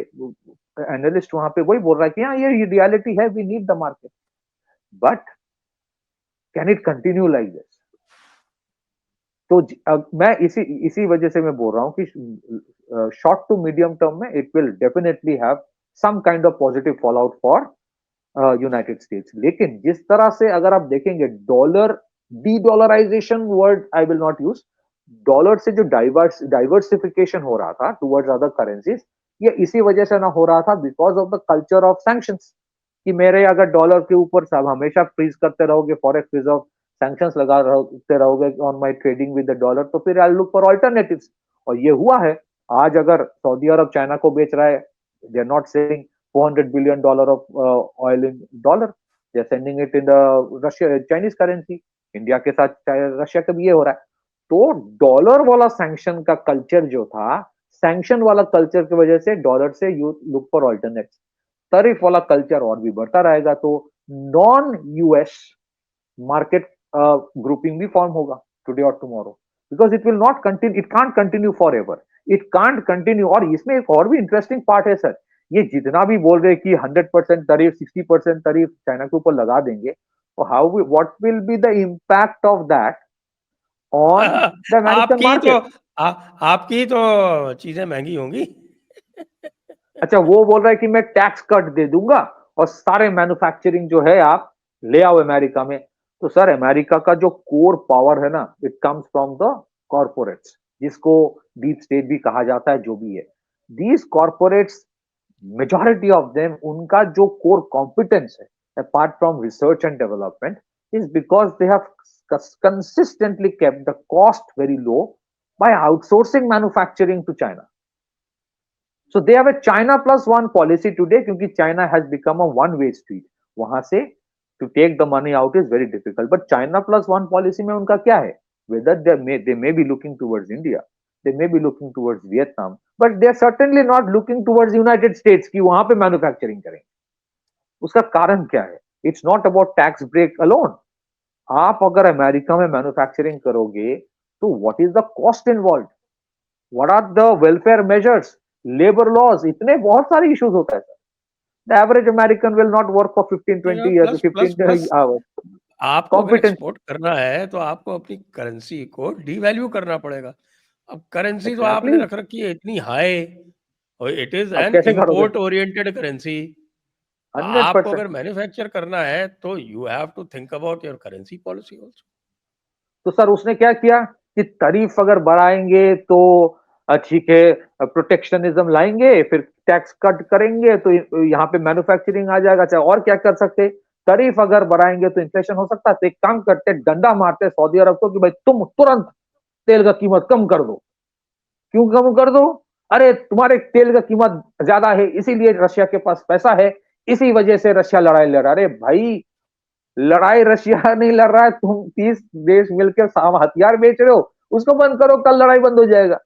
एनालिस्ट वहां पे वही बोल रहा है कि हाँ, ये रियलिटी है, we need the market, but can it continue like this? तो मैं इसी इसी वजह से मैं बोल रहा हूँ कि शॉर्ट टू मीडियम टर्म में it will definitely have some kind of positive fallout for United States. लेकिन जिस तरह से अगर आप देखेंगे, dollar dedollarization word I will not use, dollar से जो डाइवर्सिफिकेशन हो रहा था टुवर्ड्स अदर करेंसीज, ये इसी वजह से ना हो रहा था, because of the culture of sanctions, कि मेरे अगर डॉलर के ऊपर सब हमेशा फ्रीज करते रहोगे, फॉरेक्स रिजर्व सैंक्शंस लगा रहोगे on my trading with the dollar, तो फिर आई लुक फॉर ऑल्टरनेटिव्स। और ये हुआ है। आज अगर सऊदी अरब चाइना को बेच रहा है, they are not saying $400 billion of oil in dollar. They're sending it in the Chinese currency. India के साथ रशिया का भी ये हो रहा है। तो डॉलर वाला सैंक्शन का कल्चर जो था, सैंक्शन वाला कल्चर की वजह से डॉलर से यू लुक फॉर ऑल्टरनेट्स, तारीफ वाला कल्चर और भी बढ़ता रहेगा, तो नॉन यूएस मार्केट ग्रुपिंग भी फॉर्म होगा टुडे और tomorrow, because it will not continue, it can't continue for ever, it can't continue. और इसमें एक और भी इंटरेस्टिंग पार्ट है सर, ये जितना भी बोल रहे कि 100% तारीफ, 60% तारीफ चाइना के ऊपर लगा देंगे, तो how what will be the impact of that on the American आपकी तो मार्केट? आपकी तो चीजें महंगी होंगी। अच्छा, वो बोल रहा है कि मैं टैक्स कट दे दूंगा और सारे मैन्युफैक्चरिंग जो है आप ले आओ अमेरिका में। तो सर, अमेरिका का जो कोर पावर है ना, it comes from the corporates, जिसको डीप स्टेट भी कहा जाता है, जो भी है। These corporates, majority of them, उनका जो कोर कॉम्पिटेंस है apart from research and development, is because they have consistently kept the cost very low by outsourcing manufacturing to China. So they have a China plus one policy today, क्योंकि China has become a one-way street. वहां से to take the money out is very difficult. But China plus one policy में उनका क्या है? Whether they may be looking towards India, they may be looking towards Vietnam, but they are certainly not looking towards United States की वहां पे manufacturing करेंगे। उसका कारण क्या है? It's not about tax break alone. आप अगर अमेरिका में मैन्युफैक्चरिंग करोगे तो what is the cost involve, what are the welfare measures, labour laws, इतने बहुत सारे इश्यूज होता है sir. The average American will not work for 15-20 years, plus plus 15 plus hours. आपको अगर कॉम्पिटेंस एक्सपोर्ट करना है तो आपको अपनी करेंसी को डीवैल्यू करना पड़ेगा। अब करेंसी तो आपने एग्जैक्टली। रख रखी है इतनी हाई, और इट इज अब एन कैसे करोगे? Import oriented currency. हंड्रेड आपको परसेंट अगर मैन्युफैक्चर करना है तो you have to think about your currency policy also. तो सर उसने क्या किया कि तारीफ अगर बढ़ाएंगे तो ठीक है, प्रोटेक्शनिज्म लाएंगे, फिर टैक्स कट करेंगे तो यहाँ पे मैन्युफैक्चरिंग आ जाएगा। चाहे और क्या कर सकते, तारीफ अगर बढ़ाएंगे तो इन्फ्लेशन हो सकता है। तो एक काम करते, डंडा मारते सऊदी अरब को कि भाई तुम तुरंत तेल का कीमत कम कर दो। क्यों कम कर दो? अरे तुम्हारे तेल का कीमत ज्यादा है इसीलिए रशिया के पास पैसा है, इसी वजह से रशिया लड़ाई लड़ रहा। अरे भाई, लड़ाई रशिया नहीं लड़ रहा है, तुम 30 देश मिलकर हथियार बेच रहे हो। उसको बंद करो, कल लड़ाई बंद हो जाएगा।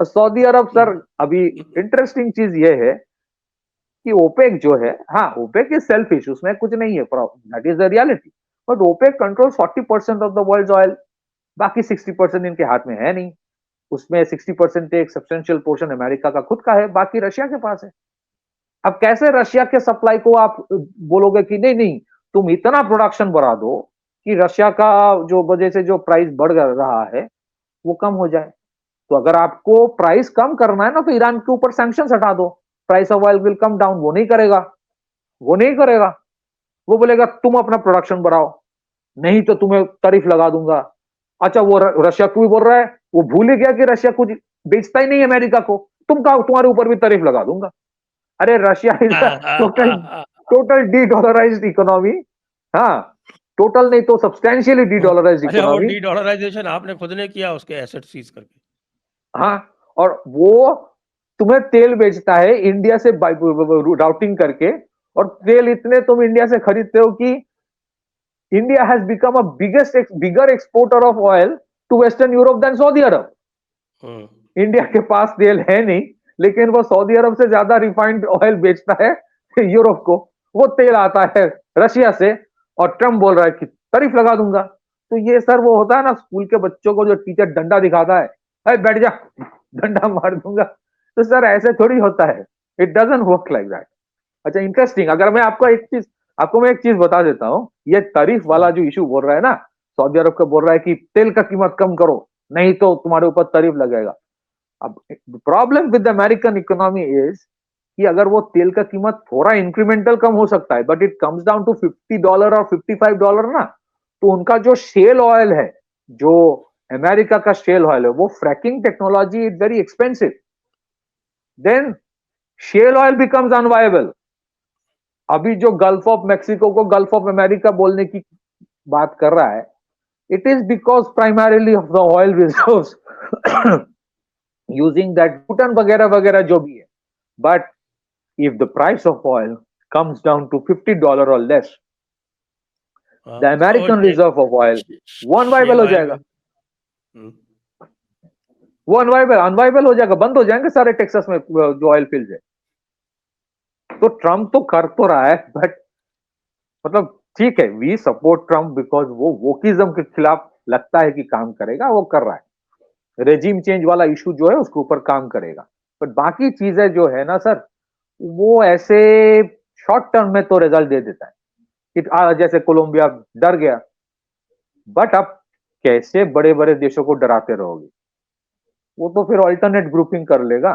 सऊदी अरब सर, अभी इंटरेस्टिंग चीज ये है कि ओपेक जो है, हाँ ओपेक इज सेल्फिश, उसमें कुछ नहीं है, that is the reality. But OPEC control 40% of the world oil, बाकी 60% इनके हाथ में है नहीं। उसमें 60% एक सब्सटेंशियल पोर्शन अमेरिका का खुद का है, बाकी रशिया के पास है। अब कैसे रशिया के सप्लाई को आप बोलोगे कि नहीं नहीं, तुम इतना प्रोडक्शन बढ़ा दो कि रशिया का जो वजह से जो प्राइस बढ़ रहा है वो कम हो जाए। तो अगर आपको प्राइस कम करना है ना, तो ईरान के ऊपर सैंक्शंस हटा दो, price of oil will come down. वो नहीं करेगा, वो नहीं करेगा। वो बोलेगा तुम अपना प्रोडक्शन बढ़ाओ, नहीं तो तुम्हें तारीफ लगा दूंगा। अच्छा, वो रशिया क्यों बोल रहा है? वो भूल ही गया कि रशिया कुछ बेचता ही नहीं अमेरिका को। तुम्हारे ऊपर भी तारीफ लगा दूंगा। अरे Russia is a total total de dollarized economy. हाँ, टोटल नहीं तो सब्सटेंशियली डी डॉलराइज्ड अच्छा, वो इकोनॉमी। डी डॉलराइजेशन आपने खुद ने किया, उसके एसेट सीज करके? हाँ, और वो तुम्हें तेल बेचता है इंडिया से राउटिंग करके, और तेल इतने तुम इंडिया से खरीदते हो कि India has become a bigger exporter of oil to western Europe than Saudi Arabia. India के पास तेल है नहीं, लेकिन वो सऊदी अरब से ज्यादा रिफाइंड ऑयल बेचता है यूरोप को। वो तेल आता है रशिया से, और ट्रम्प बोल रहा है कि तारीफ लगा दूंगा। तो ये सर वो होता है ना, स्कूल के बच्चों को जो टीचर डंडा दिखाता है, अरे बैठ जा, डंडा मार दूंगा। तो सर ऐसे थोड़ी होता है, it doesn't work like that. अच्छा, इंटरेस्टिंग, अगर मैं आपको एक चीज बता देता हूँ। ये तारीफ वाला जो इशू बोल रहा है ना, सऊदी अरब का बोल रहा है कि तेल का कीमत कम करो, नहीं तो तुम्हारे ऊपर तारीफ लगेगा। अब problem with American economy is कि अगर वो तेल का कीमत थोड़ा इंक्रीमेंटल कम हो सकता है, but it comes down to $50 और $55 ना, तो उनका जो शेल ऑयल है, जो अमेरिका का शेल ऑयल है, वो fracking technology is very expensive. Then shale oil becomes unviable. अभी जो गल्फ ऑफ मेक्सिको को गल्फ ऑफ अमेरिका बोलने की बात कर रहा है, it is because primarily of the oil reserves using that Bhutan वगैरह वगैरह जो भी है। But if the price of oil comes down to $50 और लेस, द तो अमेरिकन ये रिजर्व ऑफ ऑयल वो अनवाइबल शेल हो ऑयल जाएगा। में वो अनवाइबल हो जाएगा, बंद हो जाएंगे सारे टेक्सास में जो ऑयल फील्ड है। तो ट्रम्प तो कर तो रहा है, बट मतलब ठीक है, वी सपोर्ट ट्रम्प बिकॉज वो वोकिज्म के खिलाफ लगता है कि काम करेगा, वो कर रहा है। रेजिम चेंज वाला इशू जो है उसके ऊपर काम करेगा। बट बाकी चीजें जो है ना सर, वो ऐसे शॉर्ट टर्म में तो रिजल्ट दे देता है कि जैसे कोलंबिया डर गया। बट अब कैसे बड़े बड़े देशों को डराते रहोगे? वो तो फिर अल्टरनेट ग्रुपिंग कर लेगा।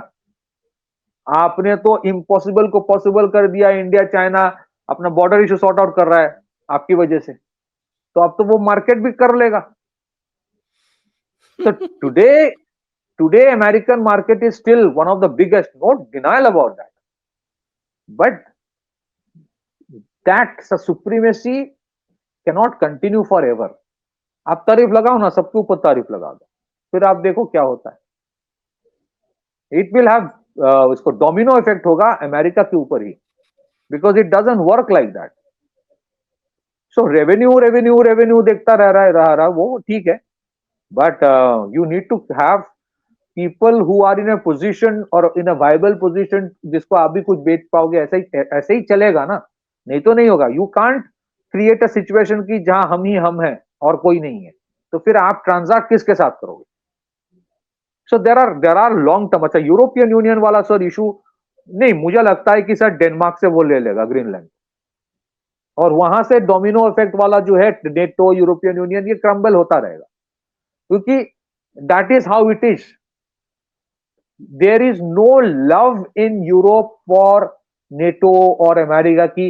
आपने तो इम्पॉसिबल को पॉसिबल कर दिया। इंडिया चाइना अपना बॉर्डर इशू सॉर्ट आउट कर रहा है आपकी वजह से, तो अब तो वो मार्केट भी कर लेगा। तो today American market is still one of the biggest, no denial about that. But that supremacy cannot continue forever. आप तारीफ लगाओ ना, सबके ऊपर तारीफ लगा दो, फिर आप देखो क्या होता है। इट विल हैव इसको डोमिनो इफेक्ट होगा अमेरिका के ऊपर ही, because it doesn't work like that. So revenue revenue revenue देखता रह रहा वो ठीक है, but you need to have people who are in a position or in a viable position जिसको आप भी कुछ बेच पाओगे, ऐसे ही चलेगा ना, नहीं तो नहीं होगा. You can't create a situation कि जहां हम ही हम हैं और कोई नहीं है, तो फिर आप ट्रांजैक्ट किसके साथ करोगे? सो देर आर लॉन्ग टर्म. अच्छा, यूरोपियन यूनियन वाला सर इशू नहीं, मुझे लगता है कि सर डेनमार्क से वो ले लेगा ग्रीनलैंड, और वहां से डोमिनो इफेक्ट वाला जो है नेटो, यूरोपियन यूनियन, ये क्रम्बल होता रहेगा, क्योंकि that is how it is. There is no love in Europe for NATO और अमेरिका की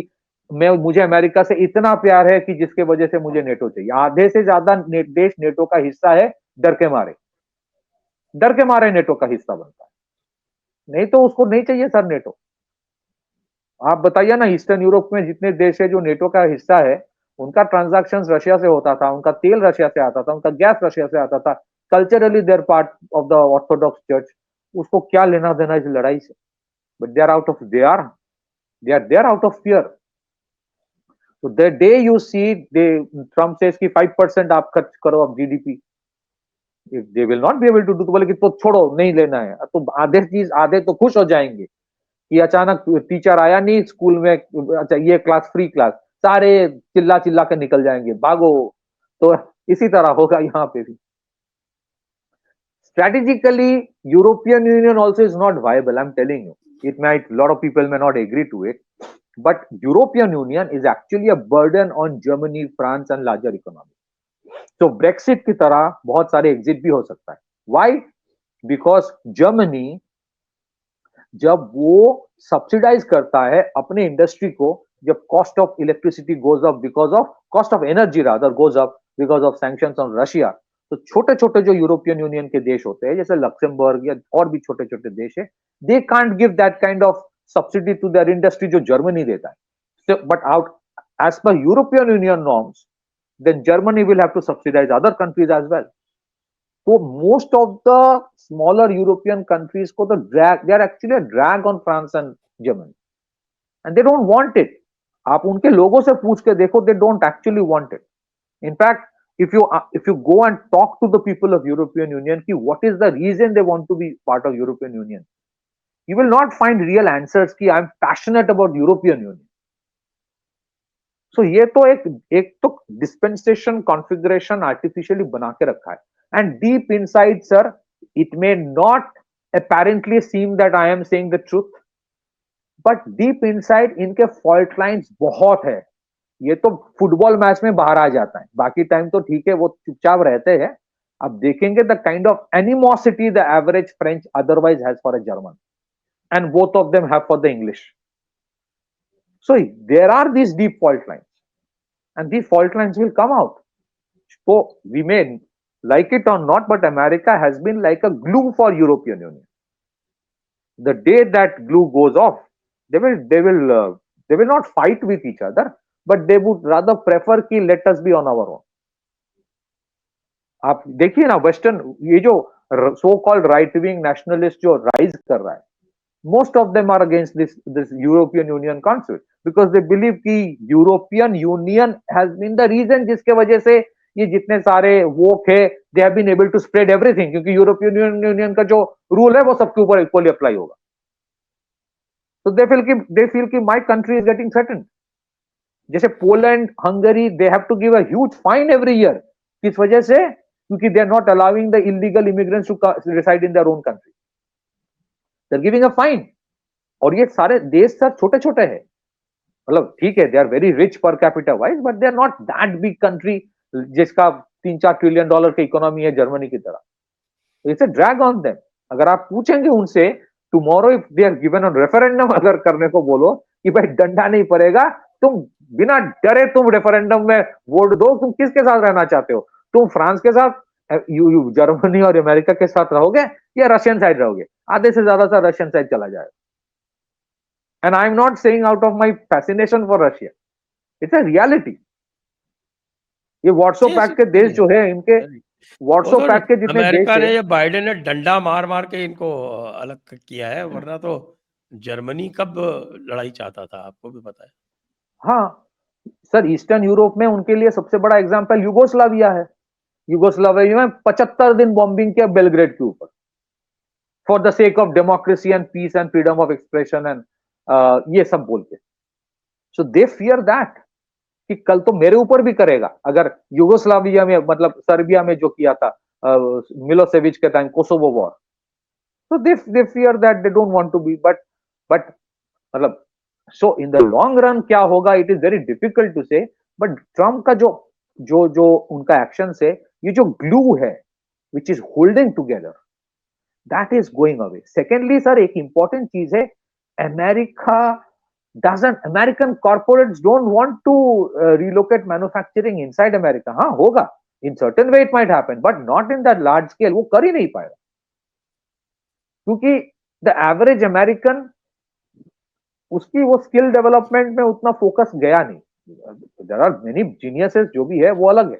मुझे अमेरिका से इतना प्यार है कि जिसके वजह से मुझे नेटो चाहिए. आधे से ज्यादा देश नेटो का हिस्सा है, डर के मारे, डर के मारे नेटो का हिस्सा बनता है, नहीं तो उसको नहीं चाहिए सर नेटो. आप बताइए ना, ईस्टर्न यूरोप में जितने देश है जो नेटो का हिस्सा है, उनका ट्रांजैक्शन रशिया से होता था, उनका तेल रशिया से आता था, उनका गैस रशिया से आता था. Culturally they're part of the orthodox church. उसको क्या लेना देना इस लड़ाई से? But they are out of they are out of fear. तो the day you see they Trump says कि 5% आप खर्च करो अब GDP, if they will not be able to do, तो बोले कि तो छोड़ो, नहीं लेना है, तो आधे तो खुश हो जाएंगे कि अचानक टीचर आया नहीं स्कूल में, अच्छा ये क्लास फ्री क्लास, सारे चिल्ला चिल्ला के निकल जाएंगे, भागो. तो इसी तरह होगा यहाँ पे भी. Strategically, European Union also is not viable. I'm telling you, a lot of people may not agree to it, but European Union is actually a burden on Germany, France, and larger economies. So Brexit की तरह बहुत सारे exit भी हो सकता है. Why? Because Germany जब वो सब्सिडाइज करता है अपने इंडस्ट्री को, जब cost of electricity goes up because of cost of energy rather goes up because of sanctions on Russia, तो छोटे छोटे जो यूरोपियन यूनियन के देश होते हैं जैसे लक्समबर्ग या और भी छोटे छोटे देश है, they can't give that kind of subsidy to their industry जो जर्मनी देता है. But out as per European Union norms, then Germany will have to subsidize other countries as well. So most of the smaller European countries को तो they are actually a drag on France and Germany, and they don't want it. आप उनके लोगों से पूछ के देखो, they don't actually want it. In fact, if you go and talk to the people of European Union कि what is the reason they want to be part of European Union, you will not find real answers कि I'm passionate about European Union. So ये तो एक तो dispensation configuration artificially बना के रखा है. And deep inside, sir, it may not apparently seem that I am saying the truth, but deep inside इनके fault lines बहुत है. ये तो फुटबॉल मैच में बाहर आ जाता है, बाकी टाइम तो ठीक है, वो चुपचाप रहते हैं. अब देखेंगे the kind of animosity the average French otherwise has for a German, and both of them have for the English. So there are these deep fault lines, and these fault lines will come out. So we may like it or not, but America has been like a glue for European Union. The day that glue goes off, they will not fight with each other, but they would rather prefer कि let us be on our own. आप देखिए ना, western ये जो so called right wing nationalist जो rise कर रहा है, most of them are against this European Union concept because they believe कि European Union has been the reason जिसके वजह से ये जितने सारे वोक है, they have been able to spread everything, क्योंकि यूरोपियन यूनियन का जो रूल है वो सबके ऊपर इक्वली अप्लाई होगा. So they feel कि my country is getting threatened. जैसे Poland, Hungary, they have to give a huge fine every year. किस वजह से? क्योंकि they are not allowing the illegal immigrants to reside in their own country. They're giving a fine. और ये सारे देश sir छोटे छोटे हैं, मतलब ठीक है, they are very rich per capita wise, but they are not that big country जिसका 3-4 ट्रिलियन डॉलर की इकोनॉमी है जर्मनी की तरह. It's a drag on them. अगर आप पूछेंगे उनसे tomorrow if they are given on referendum, अगर करने को बोलो कि भाई डंडा नहीं पड़ेगा, तुम बिना डरे तुम रेफरेंडम में वोट दो, तुम किसके साथ रहना चाहते हो? तुम फ्रांस के साथ, जर्मनी और अमेरिका के साथ रहोगे या रशियन साइड रहोगे? आधे से ज्यादा रशियन साइड चला जाएगा. And I'm not saying out of my fascination for Russia. It's a reality. ये व्हाट्सएप पैक्ट के देश जो है, इनके व्हाट्सएप पैक्ट के जितने देश अमेरिका है, ने ये बाइडेन ने डंडा मार मार के इनको अलग किया है, वरना तो जर्मनी कब लड़ाई चाहता था, आपको भी पता है. हाँ सर, ईस्टर्न यूरोप में उनके लिए सबसे बड़ा एग्जांपल युगोस्लाविया है. युगोस्लाविया में 75 दिन बॉम्बिंग किया बेलग्रेड के ऊपर. For the sake of democracy and peace and freedom of expression and ये सब बोल के. सो दे फियर दैट कि कल तो मेरे ऊपर भी करेगा. अगर यूगोस्लाविया में, मतलब सर्बिया में जो किया था मिलोसेविच के time, Kosovo war, so they fear that, they don't want to be, but मतलब so in the long run क्या होगा, it is very difficult to say, but Trump का जो जो जो उनका एक्शन है, ये जो ग्लू है which is holding together, that is going away. Secondly sir, एक important चीज है, American corporates don't want to relocate manufacturing inside America. हाँ होगा, in certain way it might happen, but not in that large scale. वो कर ही नहीं पाएगा, क्योंकि द एवरेज अमेरिकन, उसकी वो स्किल डेवलपमेंट में उतना फोकस गया नहीं. देयर आर मेनी जीनियसेस जो भी है वो अलग है,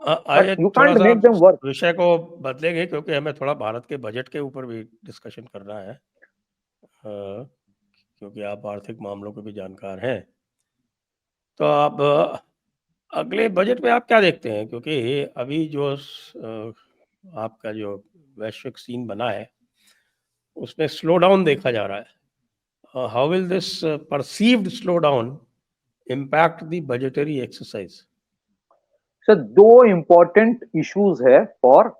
but you can't make them work. विषय को बदलेंगे क्योंकि हमें थोड़ा भारत के बजट के ऊपर भी डिस्कशन करना है, क्योंकि आप आर्थिक मामलों के भी जानकार हैं. तो आप अगले बजट में आप क्या देखते हैं, क्योंकि अभी जो आपका जो वैश्विक सीन बना है उसमें स्लो डाउन देखा जा रहा है. How will this perceived slow down impact the budgetary exercise? Sir दो इंपॉर्टेंट इश्यूज है फॉर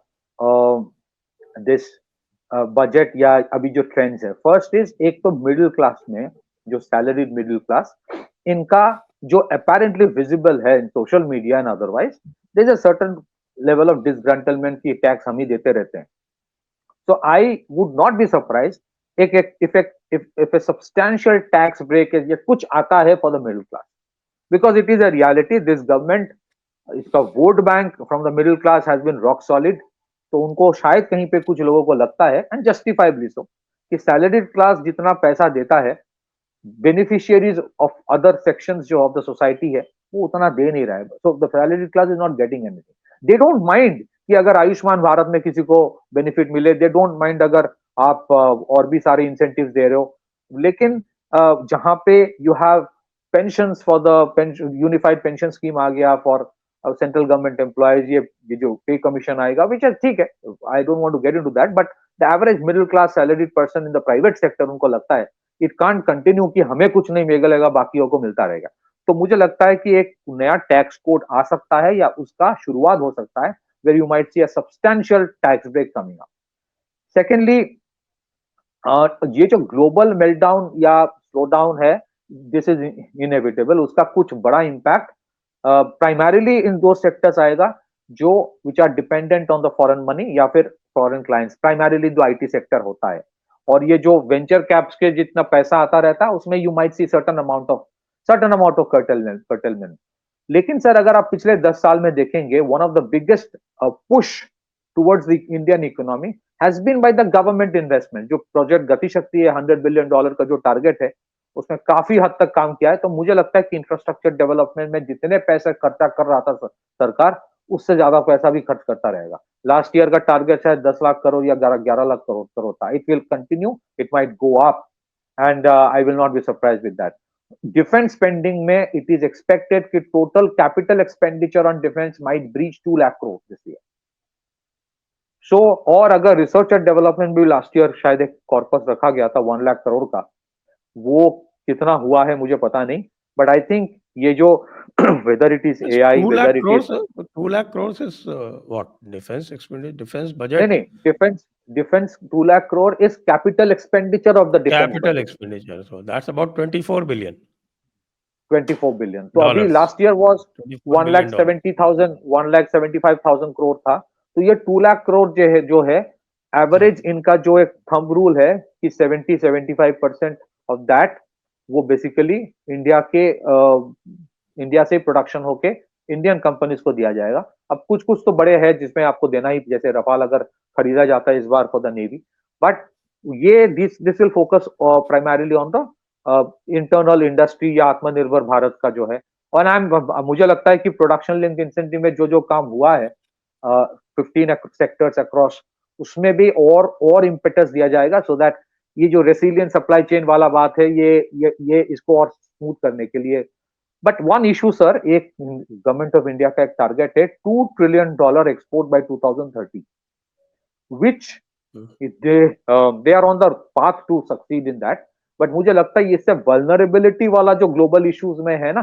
दिस बजट या अभी जो ट्रेंड्स है. फर्स्ट इज, एक तो मिडिल क्लास में, जो सैलरीड मिडिल क्लास, इनका जो अपेरेंटली विजिबल है in social media and otherwise, there is a certain level of disgruntlement की टैक्स हम ही देते रहते हैं. So I would not be surprised if a substantial tax break या कुछ आता है for the middle class, because it is a reality. This government, इसका vote bank from the middle class has been rock solid. तो उनको शायद कहीं पे कुछ लोगों को लगता है, and justifiably so, कि सैलरीड क्लास जितना पैसा देता है, बेनिफिशियरीज ऑफ अदर सेक्शंस जो ऑफ द सोसाइटी है वो उतना दे नहीं रहा है. So the salaried class is not getting anything. They don't mind कि अगर आयुष्मान भारत में किसी को बेनिफिट मिले, दे डोंट माइंड अगर आप और भी सारे इंसेंटिव्स दे रहे हो, लेकिन जहां पे you have pensions for the unified pension scheme आ गया फॉर सेंट्रल गवर्नमेंट एम्प्लॉयज, ये जो पे कमीशन आएगा, विच इज ठीक है, I don't want to get into that, but the average middle class salaried person in the private sector, उनको लगता है इट कांट कंटिन्यू कि हमें कुछ नहीं मिलेगा, बाकियों को मिलता रहेगा. तो मुझे लगता है कि एक नया टैक्स कोड आ सकता है या उसका शुरुआत हो सकता है, where you might see a substantial tax break coming up. Secondly, ये जो global meltdown या slowdown है, this is inevitable. उसका कुछ बड़ा impact primarily in those sectors आएगा जो which are dependent on the foreign money या फिर foreign clients, primarily जो IT sector होता है. और ये जो venture caps के जितना पैसा आता रहता है, उसमें you might see certain amount of curtailment. लेकिन सर अगर आप पिछले 10 साल में देखेंगे, one of the biggest push towards the Indian economy has been by the government investment. जो प्रोजेक्ट गति शक्ति है, $100 बिलियन का जो टारगेट है, उसमें काफी हद तक काम किया है. तो मुझे लगता है कि इंफ्रास्ट्रक्चर डेवलपमेंट में जितने पैसे खर्चा कर रहा था सरकार, उससे ज्यादा पैसा भी खर्च करता रहेगा. लास्ट ईयर का टारगेट शायद 10 लाख करोड़ या 11 लाख करोड़ था. It will continue, it might go up, and I will not be surprised with that. Defence spending में इट इज एक्सपेक्टेड कि total capital expenditure on defence might breach 2 lakh crore this year. So और अगर research and development भी last year शायद एक corpus रखा गया था 1 लाख करोड़ का, वो कितना हुआ है मुझे पता नहीं, बट आई थिंक ये जो whether it is AI, whether it is 2 lakh crores is what defense expenditure, defense budget? नहीं, defense 2 lakh crore is capital expenditure of the defense capital budget. expenditure, so that's about 24 billion. 24 billion. तो अभी last year was 1,75,000 crore था. तो ये 2 लाख करोड़ जो है average, इनका जो एक थंब रूल है कि 70-75% ऑफ दैट वो बेसिकली इंडिया से प्रोडक्शन होके इंडियन कंपनीज को दिया जाएगा. अब कुछ तो बड़े हैं जिसमें आपको देना ही, जैसे रफाल अगर खरीदा जाता है इस बार फॉर द नेवी, बट ये this will focus primarily on the internal industry या आत्मनिर्भर भारत का जो है. और मुझे लगता है कि प्रोडक्शन लिंक इंसेंटिव में जो काम हुआ है 15 सेक्टर्स अक्रॉस, उसमें भी और इम्पेटस दिया जाएगा, सो दैट ये जो रेसिलियंट सप्लाई चेन वाला बात है, ये इसको और स्मूथ करने के लिए. बट वन इशू सर, एक गवर्नमेंट ऑफ इंडिया का एक टारगेट है $2 trillion export by 2030, which they are on the path to succeed in that. But मुझे लगता है इससे वल्नरेबिलिटी वाला जो ग्लोबल इश्यूज में है ना,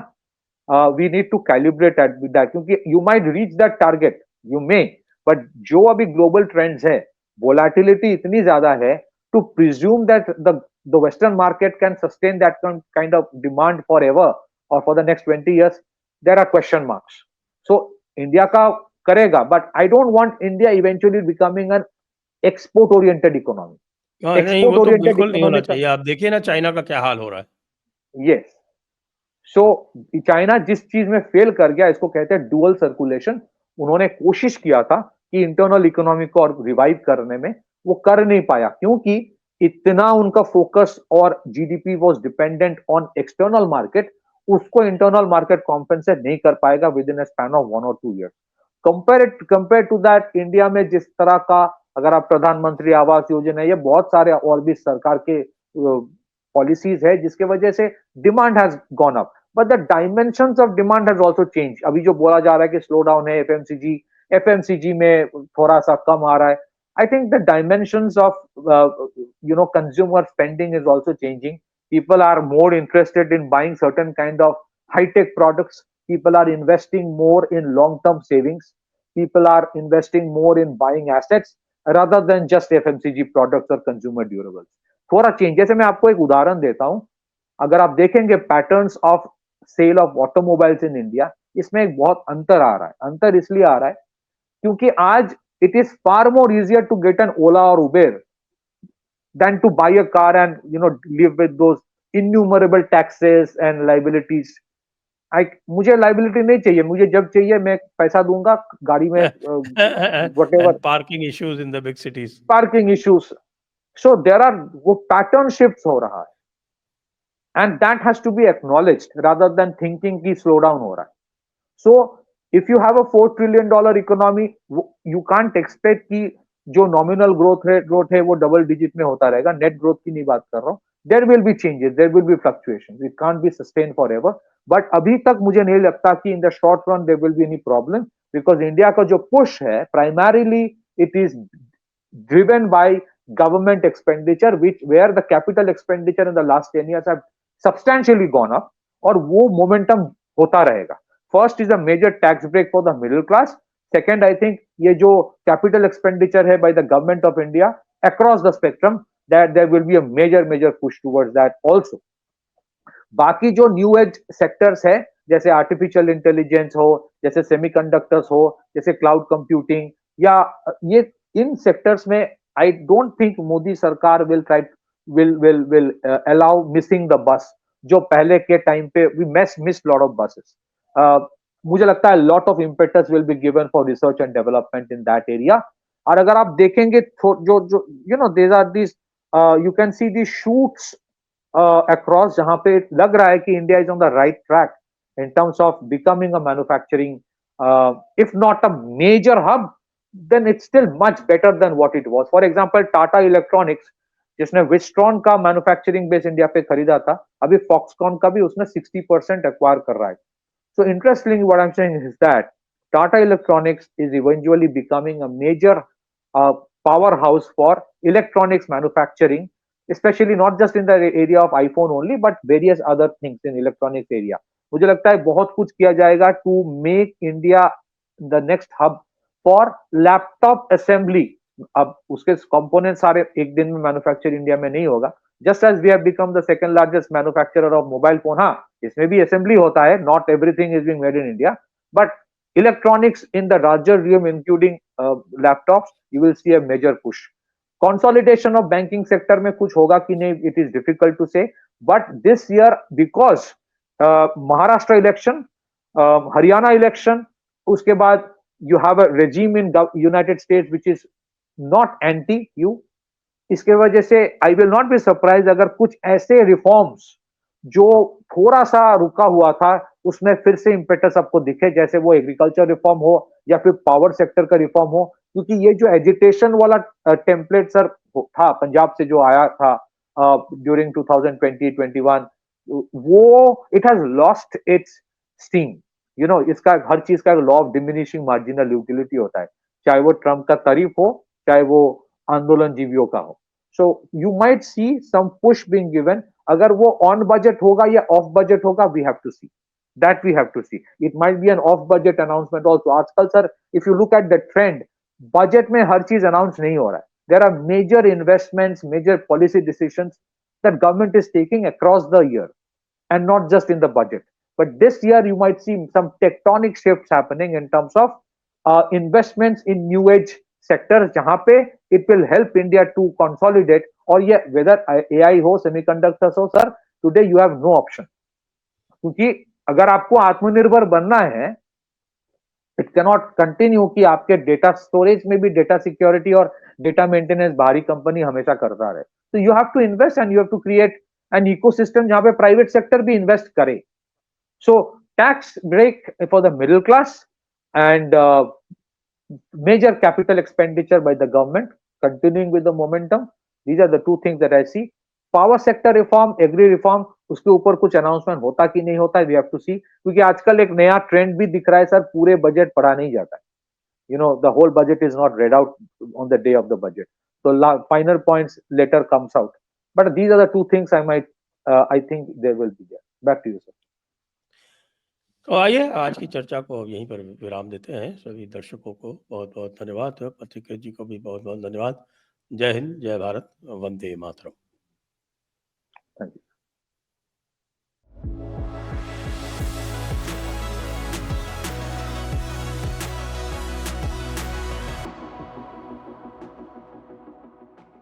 we need to calibrate at with that, क्योंकि you might reach that target, you may, but जो अभी ग्लोबल ट्रेंड्स है, वोलेटिलिटी इतनी ज्यादा है, to presume that the western market can sustain that kind of demand for ever और for the next 20 years, there are question marks. So India का करेगा, but I don't want India eventually becoming an export oriented economy. हाँ, नहीं export वो तो oriented बिल्कुल नहीं होना इकोनॉमी का, चाहिए। आप देखिए ना चाइना का क्या हाल हो रहा है। यस. सो चाइना जिस चीज में फेल कर गया, इसको कहते हैं डुअल सर्कुलेशन. उन्होंने कोशिश किया था कि इंटरनल इकोनॉमी को और रिवाइव करने में, वो कर नहीं पाया, क्योंकि इतना उनका फोकस और GDP was dependent on external market. उसको इंटरनल मार्केट कॉम्पेंसेट नहीं कर पाएगा within a span of 1 or 2 years. Compare to that, India में जिस तरह का, अगर आप प्रधानमंत्री आवास योजना, ये बहुत सारे और भी सरकार के पॉलिसीज है जिसके वजह से demand has gone up, but the dimensions of demand has also change. अभी जो बोला जा रहा है कि स्लो डाउन है एफएमसीजी में थोड़ा सा कम आ रहा है. I think the dimensions of consumer spending is also changing. People are more interested in buying certain kind of high-tech products. People are investing more in long-term savings. People are investing more in buying assets rather than just FMCG products or consumer durables. थोड़ा change, जैसे मैं आपको एक उदाहरण देता हूं. अगर आप देखेंगे patterns of sale of automobiles in India, इसमें एक बहुत अंतर आ रहा है. अंतर इसलिए आ रहा है क्योंकि आज it is far more easier to get an Ola or Uber than to buy a car and live with those innumerable taxes and liabilities. मुझे लाइबिलिटी नहीं चाहिए, मुझे जब चाहिए मैं पैसा दूंगा गाड़ी में, whatever. And parking issues in the big cities. Parking issues. So there are, वो पैटर्न शिफ्ट हो रहा है, and that has to be acknowledged rather than thinking की स्लो डाउन हो रहा है. So if you have a $4 trillion economy, you can't expect कि जो नॉमिनल ग्रोथ है वो डबल डिजिट में होता रहेगा. नेट ग्रोथ की नहीं बात कर रहा हूं. There will be changes, there will be fluctuation, it can't be sustain forever. But अभी तक मुझे नहीं लगता कि in the short run there will be any problem, because India का जो पुश है primarily it is driven by government expenditure, where the capital expenditure in the last 10 years have substantially gone up, और वो momentum होता रहेगा. First is a major tax break for the middle class. Second, I think ये जो capital expenditure है by the government of India across the spectrum, that there will be a major push towards that also. बाकी जो new age sectors है, जैसे artificial intelligence हो, जैसे semiconductors हो, जैसे क्लाउड कंप्यूटिंग, या ये इन सेक्टर्स में आई डोंट थिंक मोदी सरकार will allow missing the bus. जो पहले के टाइम पे we miss lot of buses. मुझे लगता है lot of impetus will be given for research and development in that area. और अगर आप देखेंगे जो जो there are this, you can see the shoots across, जहां पे लग रहा है कि India is on the right track in terms of becoming a manufacturing, if not a major hub, then it's still much better than what it was. For example, Tata Electronics, जिसने Wistron का manufacturing base India पे खरीदा था, अभी Foxconn का भी उसने 60% acquire कर रहा है. So interestingly, what I'm saying is that Tata Electronics is eventually becoming a major powerhouse for electronics manufacturing, especially not just in the area of iPhone only, but various other things in electronics area. मुझे लगता है बहुत कुछ किया जाएगा to make India the next hub for laptop assembly. अब उसके component सारे एक दिन में मैन्युफैक्चर इंडिया में नहीं होगा. Just as we have become the second largest manufacturer of mobile phone, हाँ इसमें भी असेंबली होता है, not everything is being made in India, but electronics in the larger realm including laptops, you will see a major push. Consolidation of banking sector में कुछ होगा कि नहीं, it is difficult to say, but this year because Maharashtra election, Haryana election, उसके बाद you have a regime in United states which is not anti you. इसके वजह से आई विल नॉट बी सरप्राइज अगर कुछ ऐसे रिफॉर्म्स जो थोड़ा सा रुका हुआ था उसमें फिर से इम्पेटस आपको दिखे, जैसे वो एग्रीकल्चर रिफॉर्म हो या फिर पावर सेक्टर का रिफॉर्म हो. क्योंकि ये जो एजिटेशन वाला टेम्पलेट सर था पंजाब से जो आया था ड्यूरिंग 2020-21, वो it has lost its steam. You know, इसका हर चीज का law of diminishing marginal utility होता है, चाहे वो ट्रम्प का तारीफ हो, चाहे वो आंदोलन जीवियों का हो. So you might see some push being given. अगर वो on budget होगा या off budget होगा, we have to see. That we have to see. It might be an off budget announcement also. आजकल sir, if you look at the trend, budget में हर चीज announce नहीं हो रहा है. There are major investments, major policy decisions that government is taking across the year, and not just in the budget. But this year you might see some tectonic shifts happening in terms of investments in new age sectors, जहां पे it will help India to consolidate. और ये whether AI हो, semiconductors हो, sir, today you have no option. क्योंकि अगर आपको आत्मनिर्भर बनना है, इट कैनॉट कंटिन्यू कि आपके डेटा स्टोरेज में भी डेटा सिक्योरिटी और डेटा मेंटेनेंस बाहरी कंपनी हमेशा करता रहे. तो you have to invest and you have to create an ecosystem जहां पे प्राइवेट सेक्टर भी इन्वेस्ट करे. So tax break for the middle class and major capital expenditure by the government, continuing with the momentum. These are the two things that I see. Power sector reform, agri reform, उसके ऊपर कुछ announcement होता कि नहीं होता, we have to see. क्योंकि आजकल एक नया ट्रेंड भी दिख रहा है सर, पूरे बजट पढ़ा नहीं जाता है. You know, the whole budget is not read out on the day of the budget. So finer points later comes out. But these are the two things I think there will be there. Back to you, sir. तो आइए आज की चर्चा को यहीं पर विराम देते हैं. सभी दर्शकों को बहुत बहुत धन्यवाद. पत्रिका जी को भी बहुत बहुत धन्यवाद. जय हिंद, जय भारत, वंदे मातरम. Thank you.